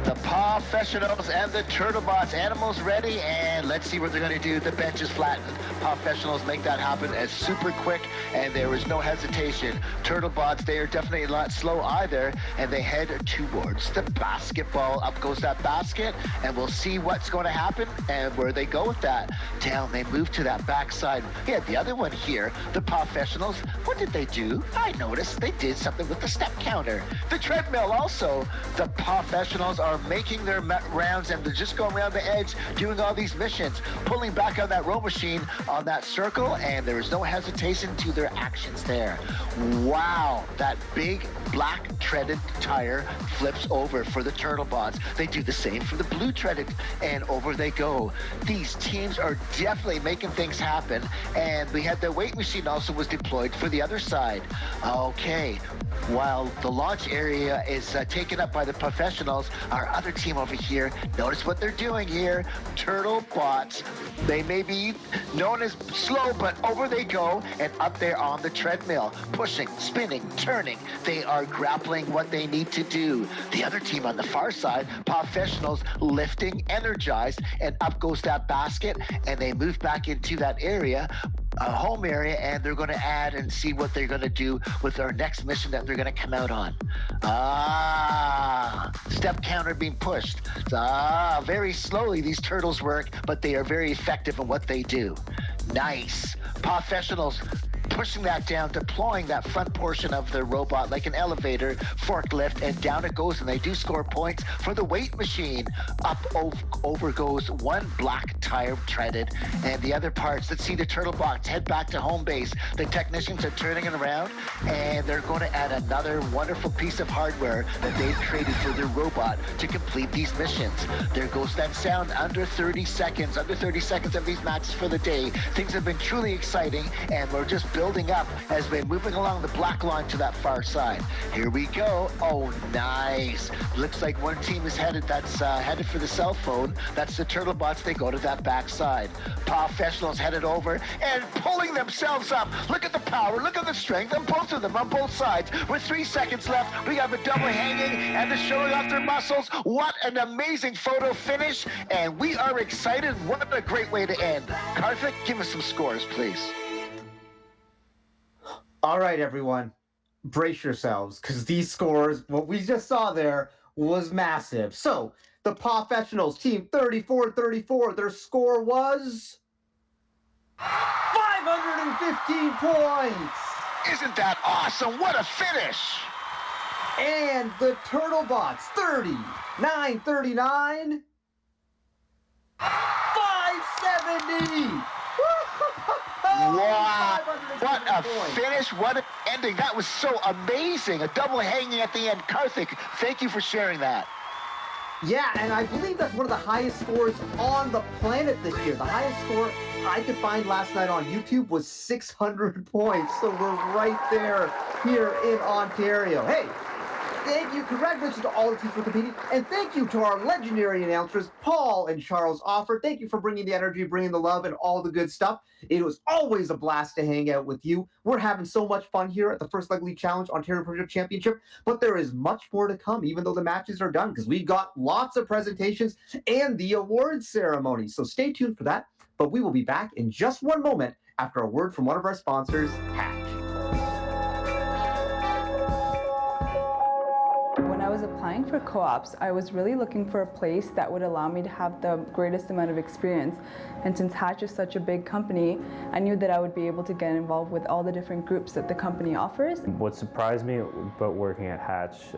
The Professionals and the Turtlebots. Animals ready, and let's see what they're going to do. The bench is flattened. Professionals make that happen as super quick, and there is no hesitation. Turtlebots, they are definitely not slow either, and they head towards the basketball. Up goes that basket, and we'll see what's going to happen and where they go with that. Down, they move to that backside. We had the other one here, the Professionals. What did they do? I noticed they did something with the step counter. The treadmill also. The Professionals are making their rounds, and they're just going around the edge, doing all these missions, pulling back on that row machine on that circle, and there is no hesitation to their actions there. Wow, that big black treaded tire flips over for the Turtlebots. They do the same for the blue treaded, and over they go. These teams are definitely making things happen, and we had the weight machine also was deployed for the other side. Okay, while the launch area is taken up by the Professionals, our other team over here, notice what they're doing here. Turtlebots, they may be known as slow, but over they go, and up there on the treadmill, pushing, spinning, turning. They are grappling what they need to do. The other team on the far side, Professionals, lifting, energized, and up goes that basket, and they move back into that area, home area, and they're going to add and see what they're going to do with our next mission that they're going to come out on. Step counter being pushed. Very slowly these turtles work, but they are very effective in what they do. Nice. Professionals pushing that down, deploying that front portion of the robot like an elevator, forklift, and down it goes, and they do score points for the weight machine. Up over goes one black tire treaded, and the other parts. Let's see the Turtlebots head back to home base. The technicians are turning it around, and they're going to add another wonderful piece of hardware that they've created for their robot to complete these missions. There goes that sound. Under 30 seconds of these matches for the day. Things have been truly exciting, and we're just building up as we're moving along the black line to that far side. Here we go. Oh, nice. Looks like one team is headed. That's headed for the cell phone. That's the Turtlebots. They go to that back side. Professionals headed over and pulling themselves up. Look at the power. Look at the strength of both of them on both sides. With 3 seconds left, we got the double hanging and they're showing off their muscles. What an amazing photo finish. And we are excited. What a great way to end. Karthik, give us some scores, please. All right, everyone, brace yourselves, because these scores, what we just saw there, was massive. So, the Professionals, team 34-34, their score was 515 points! Isn't that awesome? What a finish! And the Turtlebots, 39-39, 570! Wow, what a finish, what an ending. That was so amazing. A double hanging at the end. Karthik, thank you for sharing that. Yeah, and I believe that's one of the highest scores on the planet this year. The highest score I could find last night on YouTube was 600 points. So we're right there here in Ontario. Hey, thank you. Congratulations to all the teams for competing. And thank you to our legendary announcers, Paul and Charles Offer. Thank you for bringing the energy, bringing the love, and all the good stuff. It was always a blast to hang out with you. We're having so much fun here at the First Leg League Challenge Ontario Provincial Championship, but there is much more to come, even though the matches are done, because we got lots of presentations and the awards ceremony. So stay tuned for that, but we will be back in just one moment after a word from one of our sponsors, Hatch. When I was applying for co-ops, I was really looking for a place that would allow me to have the greatest amount of experience. And since Hatch is such a big company, I knew that I would be able to get involved with all the different groups that the company offers. What surprised me about working at Hatch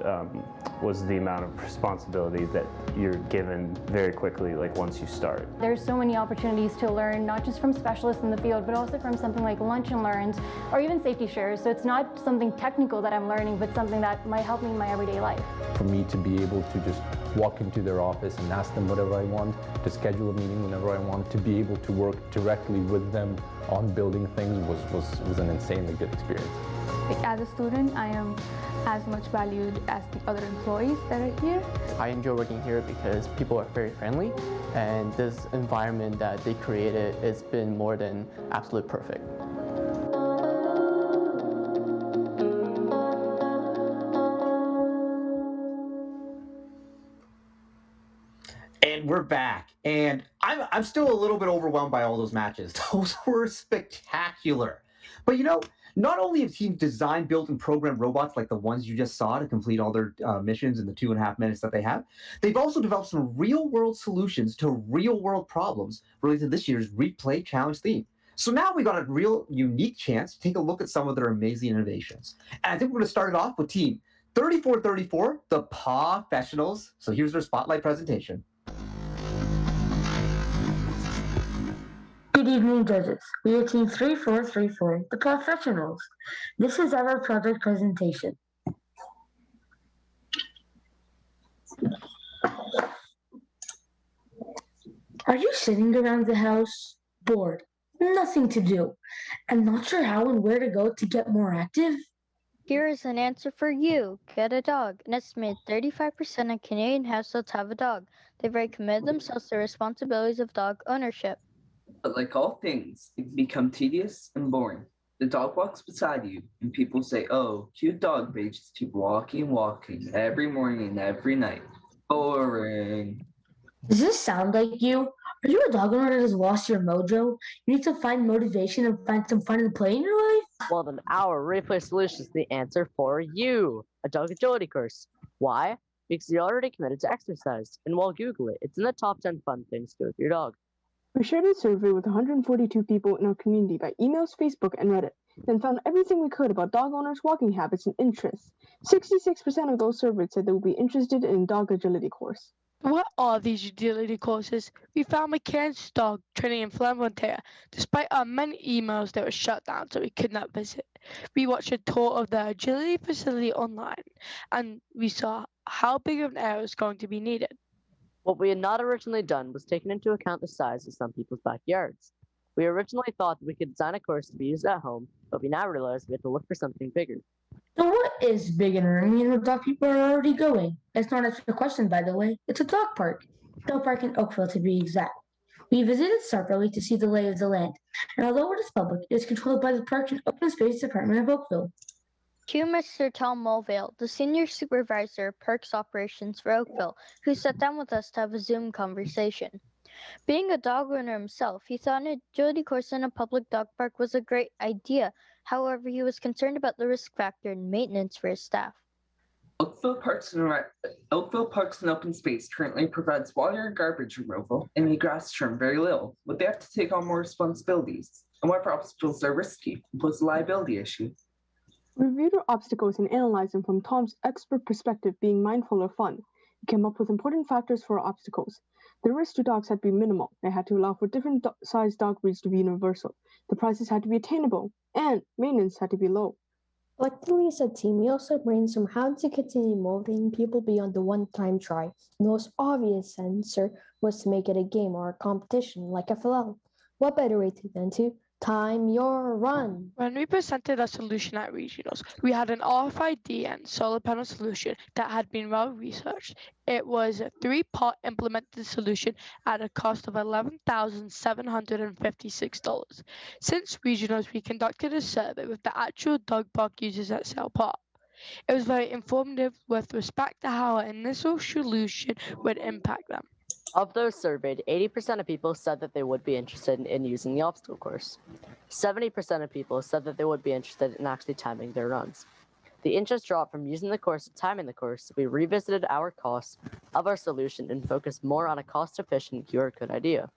was the amount of responsibility that you're given very quickly, like once you start. There's so many opportunities to learn, not just from specialists in the field, but also from something like Lunch and Learns, or even Safety Shares. So it's not something technical that I'm learning, but something that might help me in my everyday life. For me to be able to just walk into their office and ask them whatever I want, to schedule a meeting whenever I want, to be able to work directly with them on building things was an insanely good experience. As a student, I am as much valued as the other employees that are here. I enjoy working here because people are very friendly, and this environment that they created has been more than absolute perfect. right, we're back, and I'm still a little bit overwhelmed by all those matches. Those were spectacular. But not only have teams designed, built, and programmed robots like the ones you just saw to complete all their missions in the 2.5 minutes that they have, they've also developed some real-world solutions to real-world problems related to this year's Replay Challenge theme. So now we got a real unique chance to take a look at some of their amazing innovations. And I think we're going to start it off with Team 3434, the Professionals. So here's their spotlight presentation. Good evening, judges. We are Team 3434, the Professionals. This is our project presentation. Are you sitting around the house, bored, nothing to do, and not sure how and where to go to get more active? Here is an answer for you. Get a dog. An estimated 35% of Canadian households have a dog. They've already committed themselves to the responsibilities of dog ownership. But like all things, it can become tedious and boring. The dog walks beside you, and people say, oh, cute dog, they just keep walking, every morning and every night. Boring. Does this sound like you? Are you a dog owner that has lost your mojo? You need to find motivation and find some fun and play in your life? Well, then our replay solution is the answer for you. A dog agility course. Why? Because you're already committed to exercise. And while Google it, it's in the top 10 fun things to do with your dog. We shared a survey with 142 people in our community by emails, Facebook, and Reddit, then found everything we could about dog owners' walking habits and interests. 66% of those surveyed said they would be interested in a dog agility course. What are these agility courses? We found McCann's dog training in Flamanterre. Despite our many emails, they were shut down, so we could not visit. We watched a tour of the agility facility online, and we saw how big of an area was going to be needed. What we had not originally done was taken into account the size of some people's backyards. We originally thought that we could design a course to be used at home, but we now realize we have to look for something bigger. So what is big and roomy where dog people are already going? It's not a question, by the way. It's a dog park. Dog park in Oakville, to be exact. We visited separately to see the lay of the land, and although it is public, it is controlled by the Parks and Open Space Department of Oakville. To Mr. Tom Mulvale, the Senior Supervisor of Parks Operations for Oakville, who sat down with us to have a Zoom conversation. Being a dog owner himself, he thought an agility course in a public dog park was a great idea. However, he was concerned about the risk factor and maintenance for his staff. Oakville Parks and Open Space currently provides water and garbage removal and the grass trim very little. Would they have to take on more responsibilities? And what obstacles are risky and pose a liability issue? We reviewed our obstacles and analyzed them from Tom's expert perspective, being mindful of fun. He came up with important factors for our obstacles. The risk to dogs had to be minimal. They had to allow for different sized dog breeds to be universal. The prices had to be attainable, and maintenance had to be low. Collectively as a team, we also brainstormed how to continue motivating people beyond the one-time try. The most obvious answer was to make it a game or a competition like FLL. What better way than to time your run? When we presented a solution at regionals, we had an RFID and solar panel solution that had been well researched. It was a 3-part implemented solution at a cost of $11,756. Since regionals, we conducted a survey with the actual dog park users at Cell Park. It was very informative with respect to how our initial solution would impact them. Of those surveyed, 80% of people said that they would be interested in using the obstacle course. 70% of people said that they would be interested in actually timing their runs. The interest dropped from using the course to timing the course, so we revisited our costs of our solution and focused more on a cost-efficient QR code idea.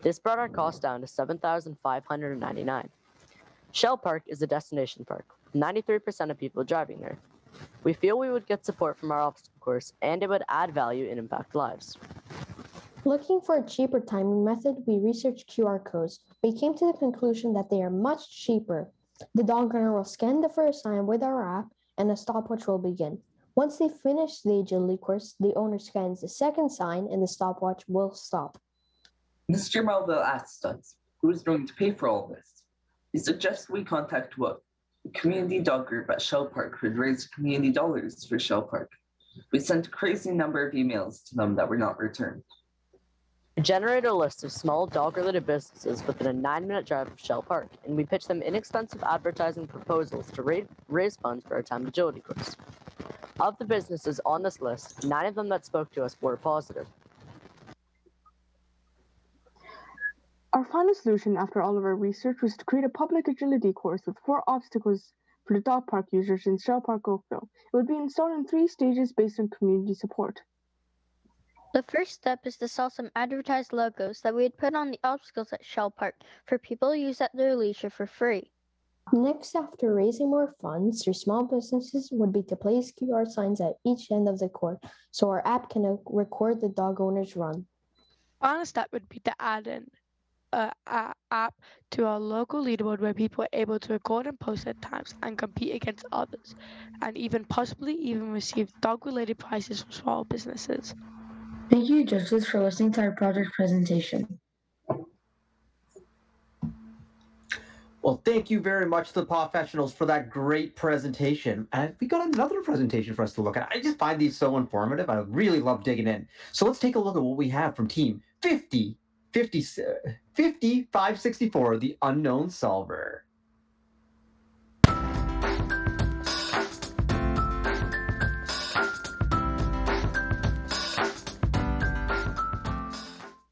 This brought our cost down to $7,599. Shell Park is a destination park, with 93% of people driving there. We feel we would get support from our obstacle course, and it would add value and impact lives. Looking for a cheaper timing method, we researched QR codes. We came to the conclusion that they are much cheaper. The dog owner will scan the first sign with our app, and a stopwatch will begin. Once they finish the agility course, the owner scans the second sign, and the stopwatch will stop. Mr. Melville asked us, who is going to pay for all this? He suggests we contact WOOF, the community dog group at Shell Park who had raised community dollars for Shell Park. We sent a crazy number of emails to them that were not returned. We generated a list of small dog-related businesses within a 9-minute drive of Shell Park, and we pitched them inexpensive advertising proposals to raise funds for our timed agility course. Of the businesses on this list, 9 of them that spoke to us were positive. Our final solution after all of our research was to create a public agility course with 4 obstacles for the dog park users in Shell Park, Oakville. It would be installed in 3 stages based on community support. The first step is to sell some advertised logos that we would put on the obstacles at Shell Park for people to use at their leisure for free. Next, after raising more funds through small businesses, would be to place QR signs at each end of the court so our app can record the dog owner's run. Final step would be to add an app to our local leaderboard where people are able to record and post their times and compete against others, and possibly receive dog-related prizes from small businesses. Thank you, judges, for listening to our project presentation. Well, thank you very much to the professionals for that great presentation. And we got another presentation for us to look at. I just find these so informative. I really love digging in. So let's take a look at what we have from team 564, the Unknown Solver.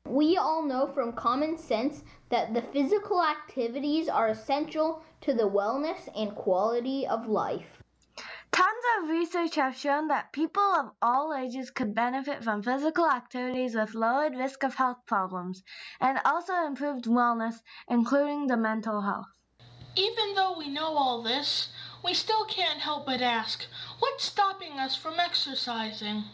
We all know from common sense that the physical activities are essential to the wellness and quality of life. Tons of research have shown that people of all ages could benefit from physical activities with lowered risk of health problems and also improved wellness, including the mental health. Even though we know all this, we still can't help but ask, what's stopping us from exercising?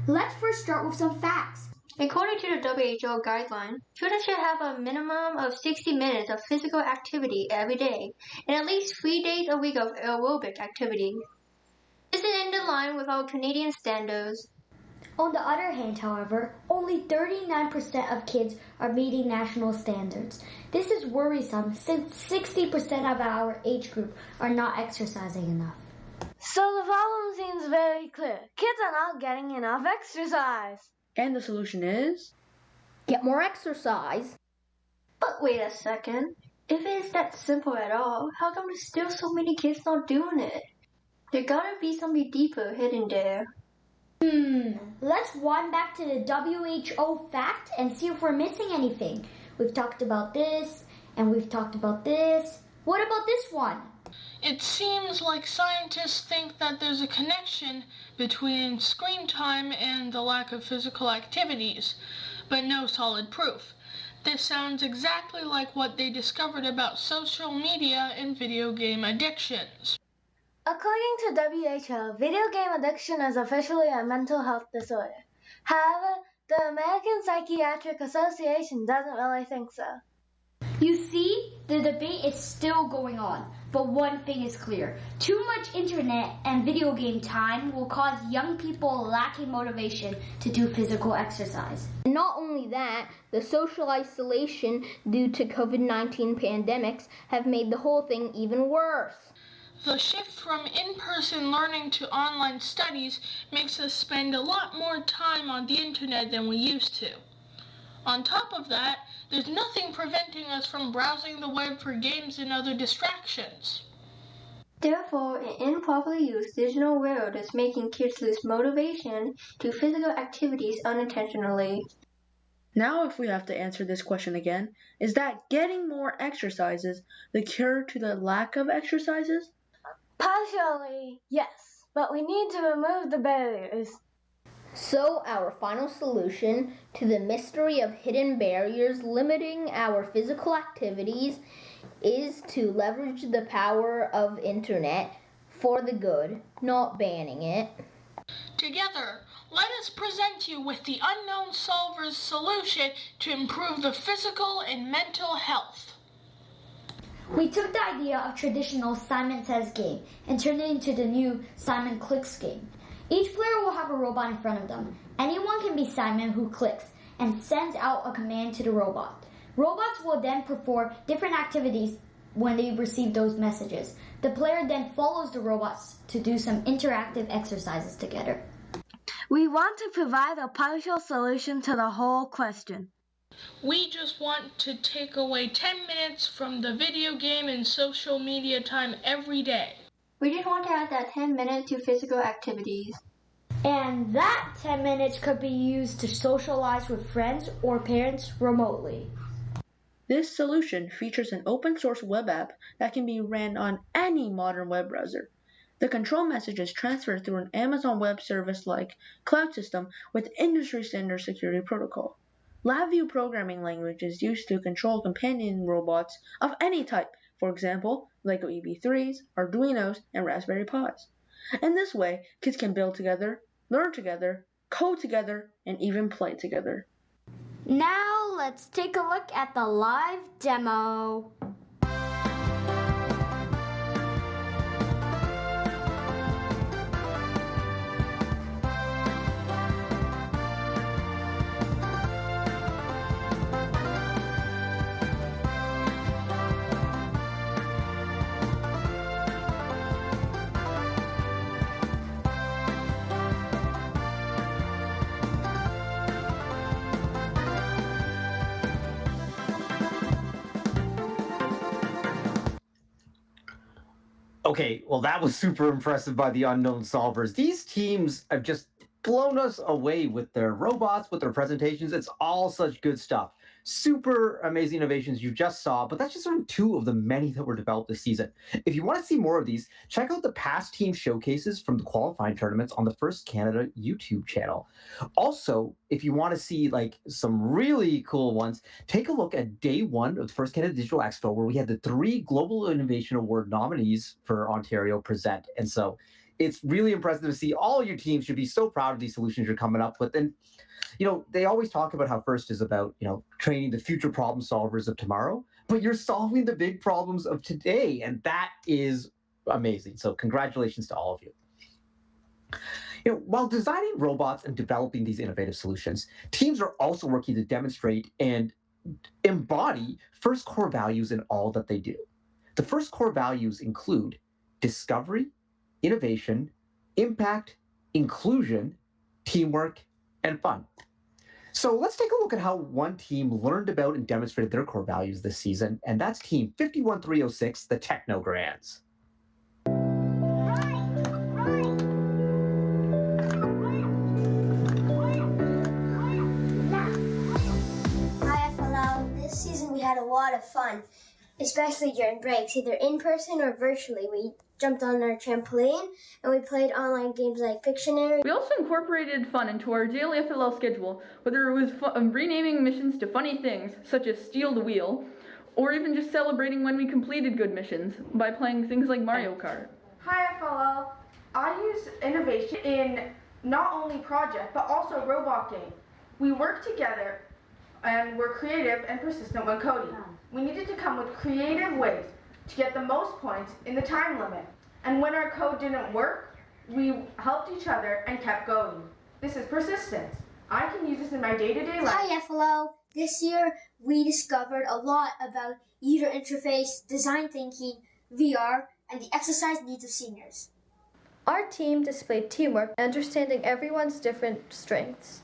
Let's first start with some facts. According to the WHO guideline, children should have a minimum of 60 minutes of physical activity every day and at least 3 days a week of aerobic activity. This is in line with our Canadian standards. On the other hand, however, only 39% of kids are meeting national standards. This is worrisome since 60% of our age group are not exercising enough. So the problem seems very clear. Kids are not getting enough exercise. And the solution is? Get more exercise. But wait a second. If it is that simple at all, how come there's still so many kids not doing it? There gotta be something deeper hidden there. Let's wind back to the WHO fact and see if we're missing anything. We've talked about this, and we've talked about this. What about this one? It seems like scientists think that there's a connection between screen time and the lack of physical activities, but no solid proof. This sounds exactly like what they discovered about social media and video game addictions. According to WHO, video game addiction is officially a mental health disorder. However, the American Psychiatric Association doesn't really think so. You see, the debate is still going on, but one thing is clear. Too much internet and video game time will cause young people lacking motivation to do physical exercise. And not only that, the social isolation due to COVID-19 pandemics have made the whole thing even worse. The shift from in-person learning to online studies makes us spend a lot more time on the internet than we used to. On top of that, there's nothing preventing us from browsing the web for games and other distractions. Therefore, an improperly used digital world is making kids lose motivation to physical activities unintentionally. Now, if we have to answer this question again, is that getting more exercises the cure to the lack of exercises? Partially, yes, but we need to remove the barriers. So our final solution to the mystery of hidden barriers limiting our physical activities is to leverage the power of internet for the good, not banning it. Together, let us present you with the Unknown Solver's solution to improve the physical and mental health. We took the idea of traditional Simon Says game and turned it into the new Simon Clicks game. Each player will have a robot in front of them. Anyone can be Simon who clicks and sends out a command to the robot. Robots will then perform different activities when they receive those messages. The player then follows the robots to do some interactive exercises together. We want to provide a partial solution to the whole question. We just want to take away 10 minutes from the video game and social media time every day. We just want to add that 10 minutes to physical activities. And that 10 minutes could be used to socialize with friends or parents remotely. This solution features an open source web app that can be ran on any modern web browser. The control message is transferred through an Amazon Web Service-like cloud system with industry standard security protocol. LabVIEW programming language is used to control companion robots of any type, for example, Lego EV3s, Arduinos, and Raspberry Pis. In this way, kids can build together, learn together, code together, and even play together. Now let's take a look at the live demo. Okay, well, that was super impressive by the unknown solvers. These teams have just blown us away with their robots, with their presentations. It's all such good stuff. Super amazing innovations you just saw, but that's just only 2 of the many that were developed this season. If you want to see more of these, check out the past team showcases from the qualifying tournaments on the First Canada YouTube channel. Also, if you want to see like some really cool ones, take a look at day 1 of the First Canada Digital Expo, where we had the 3 Global Innovation Award nominees for Ontario present. And so it's really impressive to see. All your teams should be so proud of these solutions you're coming up with. And they always talk about how First is about, training the future problem solvers of tomorrow, but you're solving the big problems of today. And that is amazing. So congratulations to all of you. While designing robots and developing these innovative solutions, teams are also working to demonstrate and embody First core values in all that they do. The First core values include discovery, innovation, impact, inclusion, teamwork, and fun. So let's take a look at how one team learned about and demonstrated their core values this season, and that's Team 51306, the Technogrands. Hi, FLL. This season we had a lot of fun, especially during breaks, either in person or virtually. We jumped on our trampoline and we played online games like Pictionary. We also incorporated fun into our daily FLL schedule, whether it was renaming missions to funny things, such as Steal the Wheel, or even just celebrating when we completed good missions by playing things like Mario Kart. Hi FLL, I use innovation in not only project, but also robot game. We work together and we're creative and persistent when coding. We needed to come with creative ways to get the most points in the time limit. And when our code didn't work, we helped each other and kept going. This is persistence. I can use this in my day-to-day life. Hi FLL. This year we discovered a lot about user interface, design thinking, VR, and the exercise needs of seniors. Our team displayed teamwork, understanding everyone's different strengths.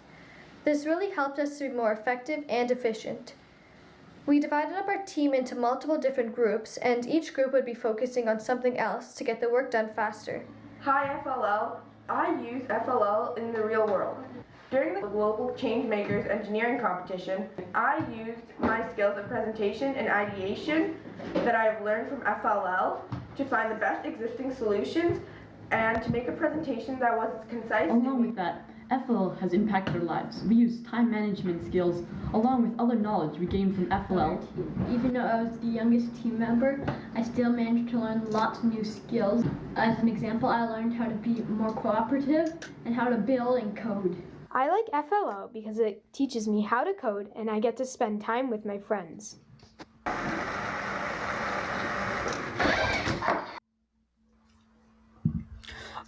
This really helped us to be more effective and efficient. We divided up our team into multiple different groups, and each group would be focusing on something else to get the work done faster. Hi FLL, I use FLL in the real world. During the Global Changemakers Engineering Competition, I used my skills of presentation and ideation that I have learned from FLL to find the best existing solutions and to make a presentation that was concise. Along with that, FLL has impacted our lives. We use time management skills along with other knowledge we gained from FLL. Even though I was the youngest team member, I still managed to learn lots of new skills. As an example, I learned how to be more cooperative and how to build and code. I like FLL because it teaches me how to code and I get to spend time with my friends.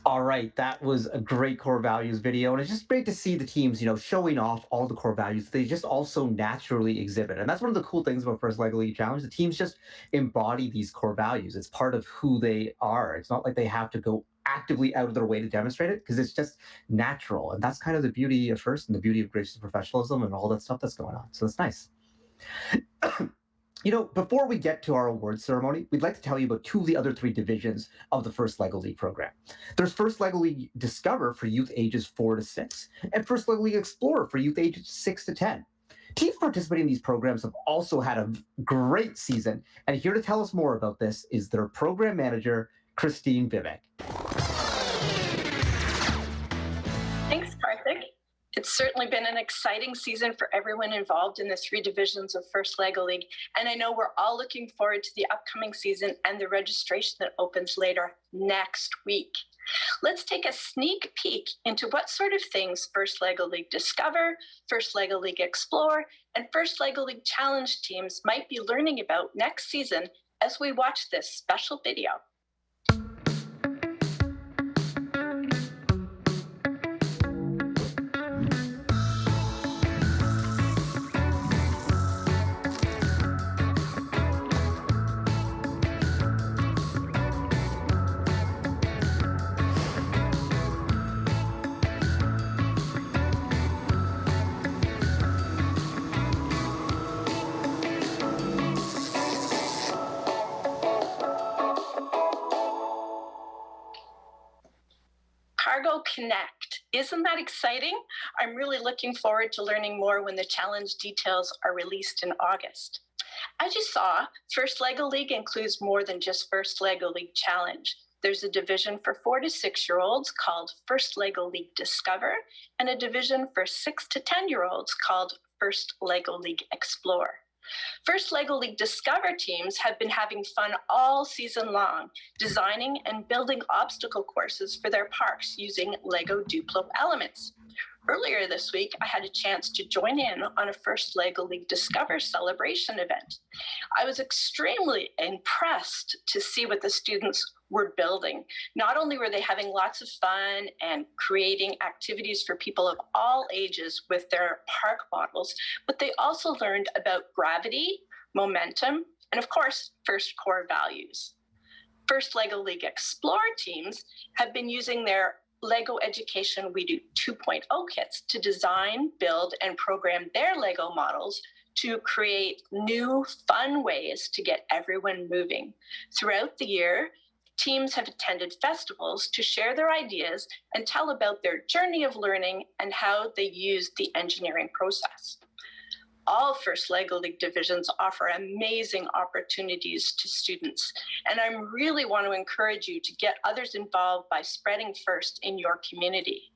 All right, that was a great core values video, and it's just great to see the teams, showing off all the core values they just also naturally exhibit. And that's one of the cool things about First Lego League Challenge. The teams just embody these core values. It's part of who they are. It's not like they have to go actively out of their way to demonstrate it, because it's just natural. And that's kind of the beauty of First and the beauty of gracious professionalism and all that stuff that's going on. So that's nice. Before we get to our awards ceremony, we'd like to tell you about 2 of the other 3 divisions of the First Lego League program. There's First Lego League Discover for youth ages 4 to 6, and First Lego League Explorer for youth ages 6 to 10. Teams participating in these programs have also had a great season, and here to tell us more about this is their program manager, Christine Vivek. Thanks, Karthik. It's certainly been an exciting season for everyone involved in the 3 divisions of First LEGO League, and I know we're all looking forward to the upcoming season and the registration that opens later next week. Let's take a sneak peek into what sort of things First LEGO League Discover, First LEGO League Explore, and First LEGO League Challenge teams might be learning about next season as we watch this special video. Cargo Connect. Isn't that exciting? I'm really looking forward to learning more when the challenge details are released in August. As you saw, First LEGO League includes more than just First LEGO League Challenge. There's a division for 4 to 6-year-olds called First LEGO League Discover, and a division for 6 to 10-year-olds called First LEGO League Explore. First LEGO League Discover teams have been having fun all season long, designing and building obstacle courses for their parks using LEGO Duplo elements. Earlier this week, I had a chance to join in on a First LEGO League Discover celebration event. I was extremely impressed to see what the students were building. Not only were they having lots of fun and creating activities for people of all ages with their park models, but they also learned about gravity, momentum, and of course, first core values. First LEGO League Explore teams have been using their LEGO Education We Do 2.0 kits to design, build, and program their LEGO models to create new, fun ways to get everyone moving. Throughout the year, teams have attended festivals to share their ideas and tell about their journey of learning and how they use the engineering process. All First LEGO League divisions offer amazing opportunities to students, and I really want to encourage you to get others involved by spreading FIRST in your community.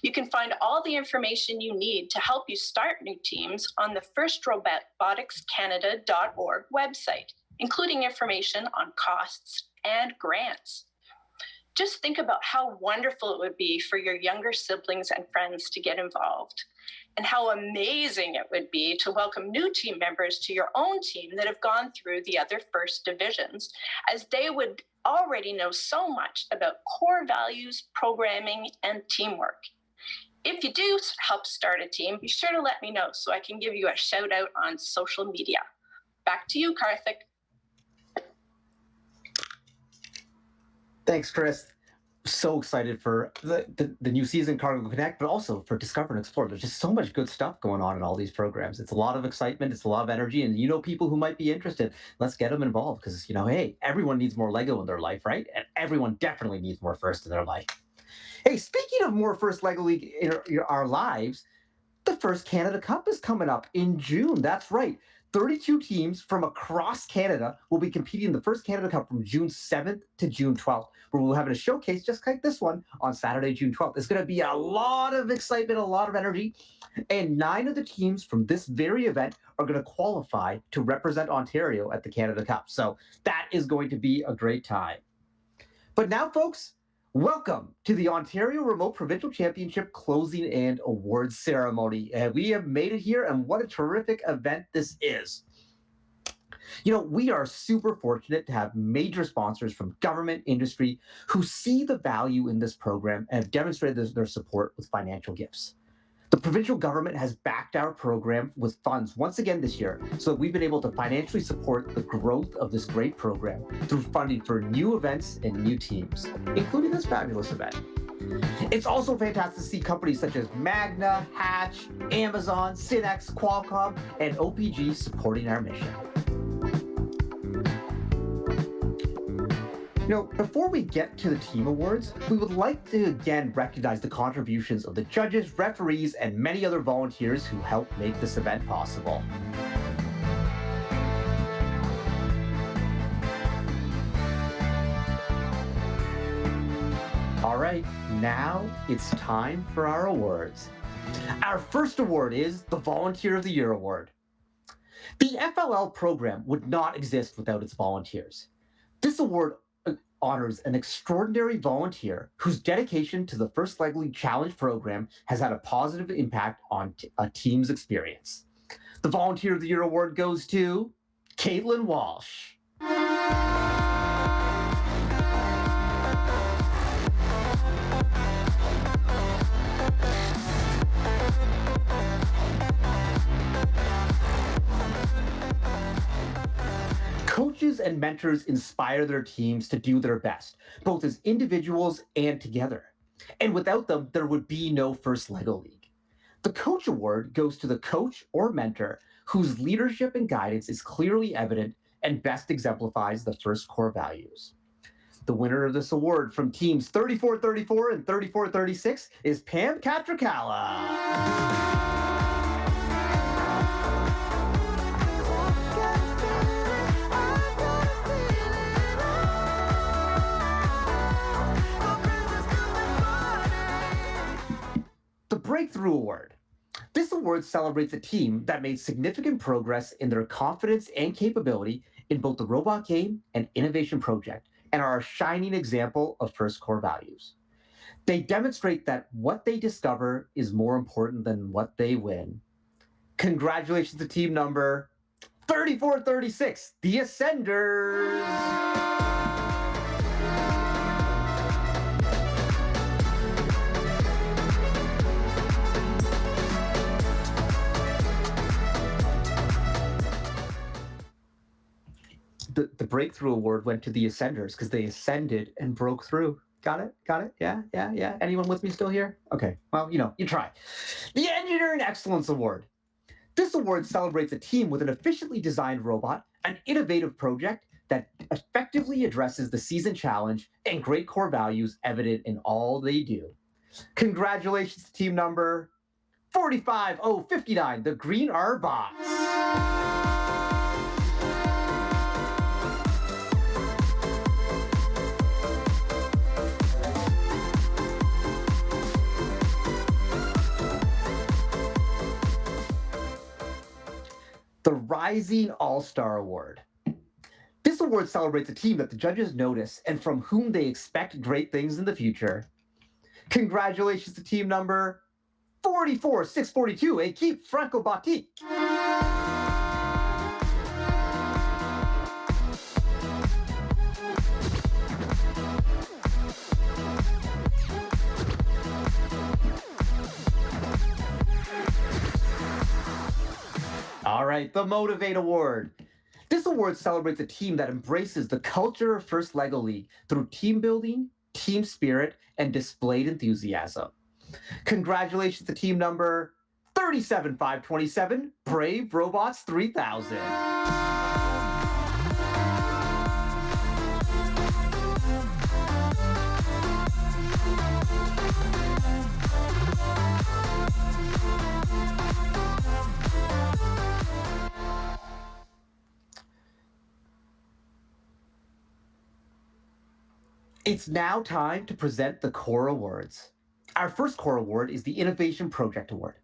You can find all the information you need to help you start new teams on the firstroboticscanada.org website, including information on costs and grants. Just think about how wonderful it would be for your younger siblings and friends to get involved, and how amazing it would be to welcome new team members to your own team that have gone through the other First divisions, as they would already know so much about core values, programming, and teamwork. If you do help start a team, be sure to let me know so I can give you a shout out on social media. Back to you, Karthik. Thanks, Chris. So excited for the new season Cargo Connect, but also for Discover and Explore. There's just so much good stuff going on in all these programs. It's a lot of excitement. It's a lot of energy. And you know people who might be interested. Let's get them involved because, you know, hey, everyone needs more LEGO in their life, right? And everyone definitely needs more FIRST in their life. Hey, speaking of more First LEGO League in our lives, the First Canada Cup is coming up in June. That's right. 32 teams from across Canada will be competing in the First Canada Cup from June 7th to June 12th, where we'll have a showcase just like this one on Saturday, June 12th. It's going to be a lot of excitement, a lot of energy, and 9 of the teams from this very event are going to qualify to represent Ontario at the Canada Cup. So that is going to be a great time. But now, folks, welcome to the Ontario Remote Provincial Championship closing and awards ceremony. We have made it here, and what a terrific event this is. You know, we are super fortunate to have major sponsors from government, industry, who see the value in this program and have demonstrated their support with financial gifts. The provincial government has backed our program with funds once again this year, so that we've been able to financially support the growth of this great program through funding for new events and new teams, including this fabulous event. It's also fantastic to see companies such as Magna, Hatch, Amazon, Synex, Qualcomm, and OPG supporting our mission. Before we get to the team awards, we would like to again recognize the contributions of the judges, referees, and many other volunteers who helped make this event possible. All right, now it's time for our awards. Our first award is the Volunteer of the Year Award. The FLL program would not exist without its volunteers. This award honors an extraordinary volunteer whose dedication to the First Leg League Challenge program has had a positive impact on a team's experience. The Volunteer of the Year Award goes to Caitlin Walsh. Coaches and mentors inspire their teams to do their best, both as individuals and together. And without them, there would be no First Lego League. The Coach Award goes to the coach or mentor whose leadership and guidance is clearly evident and best exemplifies the first core values. The winner of this award from teams 34-34 and 34-36 is Pam Catricala. The Breakthrough Award. This award celebrates a team that made significant progress in their confidence and capability in both the robot game and innovation project, and are a shining example of first core values. They demonstrate that what they discover is more important than what they win. Congratulations to team number 34-36, the Ascenders! The Breakthrough Award went to the Ascenders because they ascended and broke through. Got it? Got it? Yeah? Anyone with me still here? Okay, well, you try. The Engineering Excellence Award. This award celebrates a team with an efficiently designed robot, an innovative project that effectively addresses the season challenge and great core values evident in all they do. Congratulations to team number 45059, the Green Arbots. The Rising All-Star Award. This award celebrates a team that the judges notice and from whom they expect great things in the future. Congratulations to team number 44642, Equipe Franco-Boutique. All right, the Motivate Award. This award celebrates a team that embraces the culture of First Lego League through team building, team spirit, and displayed enthusiasm. Congratulations to team number 37527, Brave Robots 3000. It's now time to present the Core Awards. Our first Core Award is the Innovation Project Award.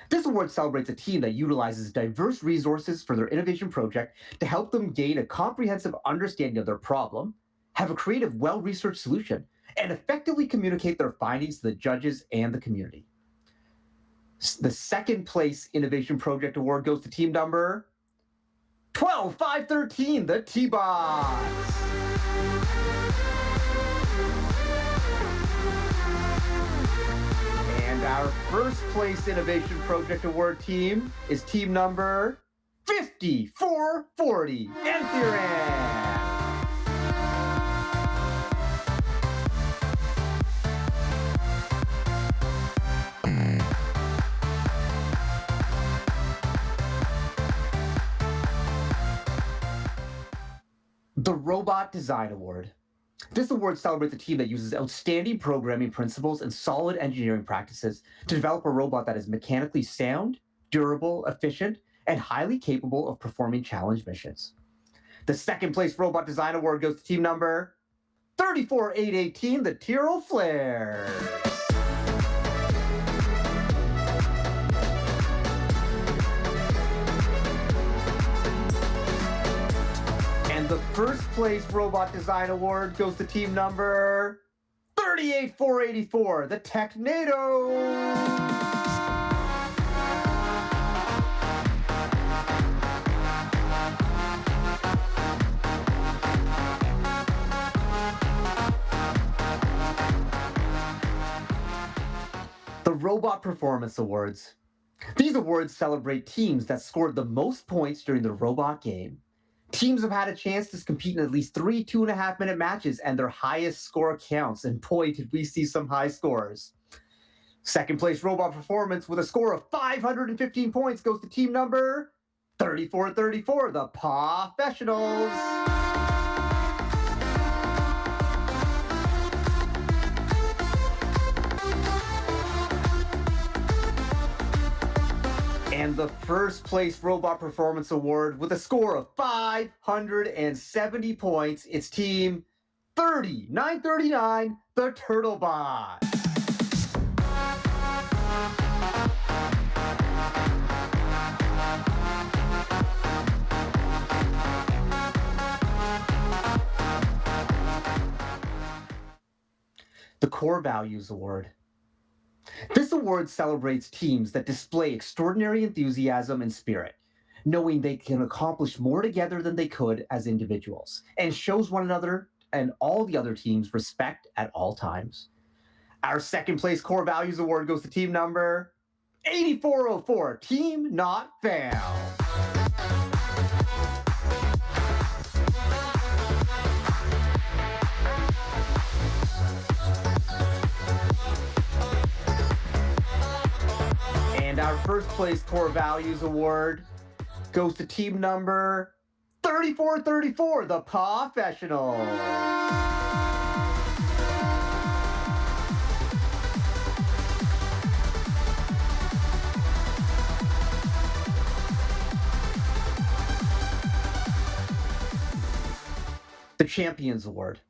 This award celebrates a team that utilizes diverse resources for their innovation project to help them gain a comprehensive understanding of their problem, have a creative, well-researched solution, and effectively communicate their findings to the judges and the community. The second place Innovation Project Award goes to team number 12513, the T-Bots. And our first place Innovation Project Award team is team number 5440, Entheran. The Robot Design Award. This award celebrates a team that uses outstanding programming principles and solid engineering practices to develop a robot that is mechanically sound, durable, efficient, and highly capable of performing challenge missions. The second place Robot Design Award goes to team number 34818, the Tyrrell Flares. And the first place Robot Design Award goes to team number 38484, the Technado. The Robot Performance Awards. These awards celebrate teams that scored the most points during the robot game. Teams have had a chance to compete in at least 3 2.5-minute matches, and their highest score counts. And boy, did we see some high scores. Second place Robot Performance with a score of 515 points goes to team number 3434, the Professionals. And the first place Robot Performance Award with a score of 570 points, it's team 3939, the Turtlebot. The Core Values Award. This award celebrates teams that display extraordinary enthusiasm and spirit, knowing they can accomplish more together than they could as individuals, and shows one another and all the other teams respect at all times. Our second place Core Values Award goes to team number 8404, Team Not Found. And our first place Core Values Award goes to team number 3434, the Professionals. The Champions Award.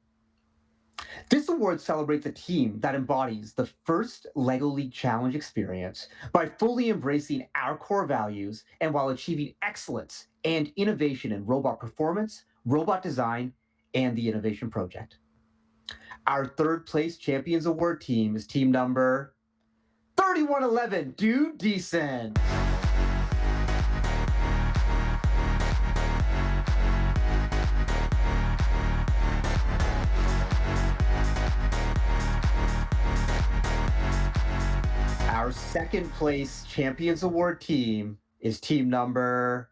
This award celebrates a team that embodies the first LEGO League Challenge experience by fully embracing our core values and while achieving excellence and innovation in robot performance, robot design, and the Innovation Project. Our third place Champions Award team is team number 3111, Do Decent. Our second place Champions Award team is team number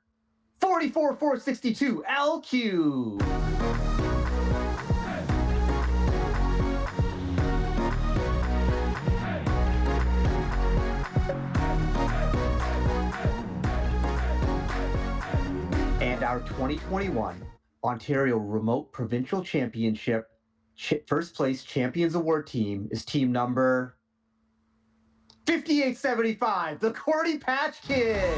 44462, LQ. And our 2021 Ontario Remote Provincial Championship first place Champions Award team is team number 5875, the Cordy Patch Kids.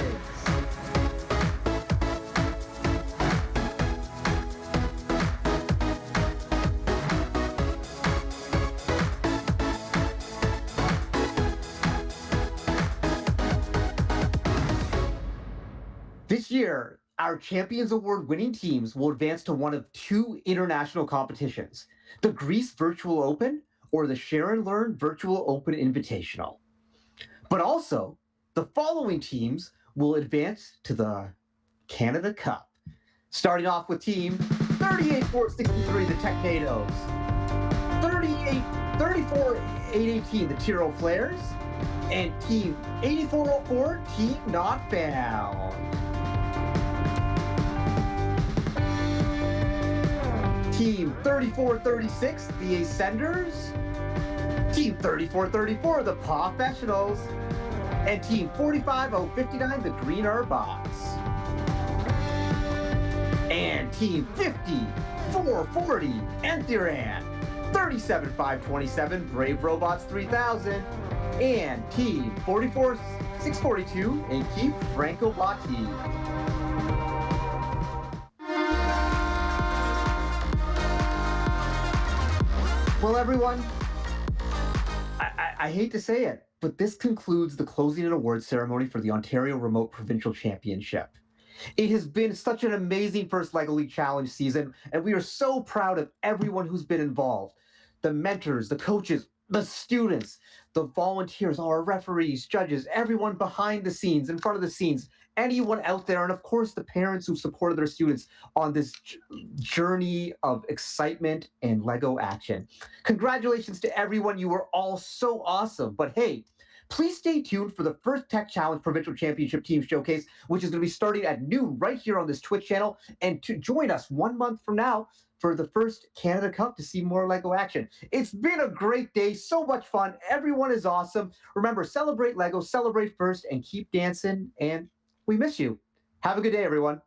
This year, our Champions Award winning teams will advance to one of 2 international competitions, the Greece Virtual Open or the Share and Learn Virtual Open Invitational. But also, the following teams will advance to the Canada Cup. Starting off with team 38463, the Technados, 34818, the Tyrrell Flares, and team 8404, Team Not Found. Team 3436, the Ascenders, Team 3434, the Professionals, and Team 45059, the Green Bots. And Team 5440, Enthuran. 37527, Brave Robots 3000, and Team 44642, and Keith Franco Lockheed. Well, everyone, I hate to say it, but this concludes the closing and awards ceremony for the Ontario Remote Provincial Championship. It has been such an amazing first LEGO League Challenge season, and we are so proud of everyone who's been involved. The mentors, the coaches, the students, the volunteers, our referees, judges, everyone behind the scenes, in front of the scenes, anyone out there, and of course the parents who've supported their students on this journey of excitement and LEGO action. Congratulations to everyone. You were all so awesome. But hey, please stay tuned for the first Tech Challenge Provincial Championship Team Showcase, which is going to be starting at noon right here on this Twitch channel. And to join us 1 month from now for the first Canada Cup to see more LEGO action. It's been a great day, so much fun. Everyone is awesome. Remember, celebrate LEGO, celebrate first, and keep dancing. And we miss you. Have a good day, everyone.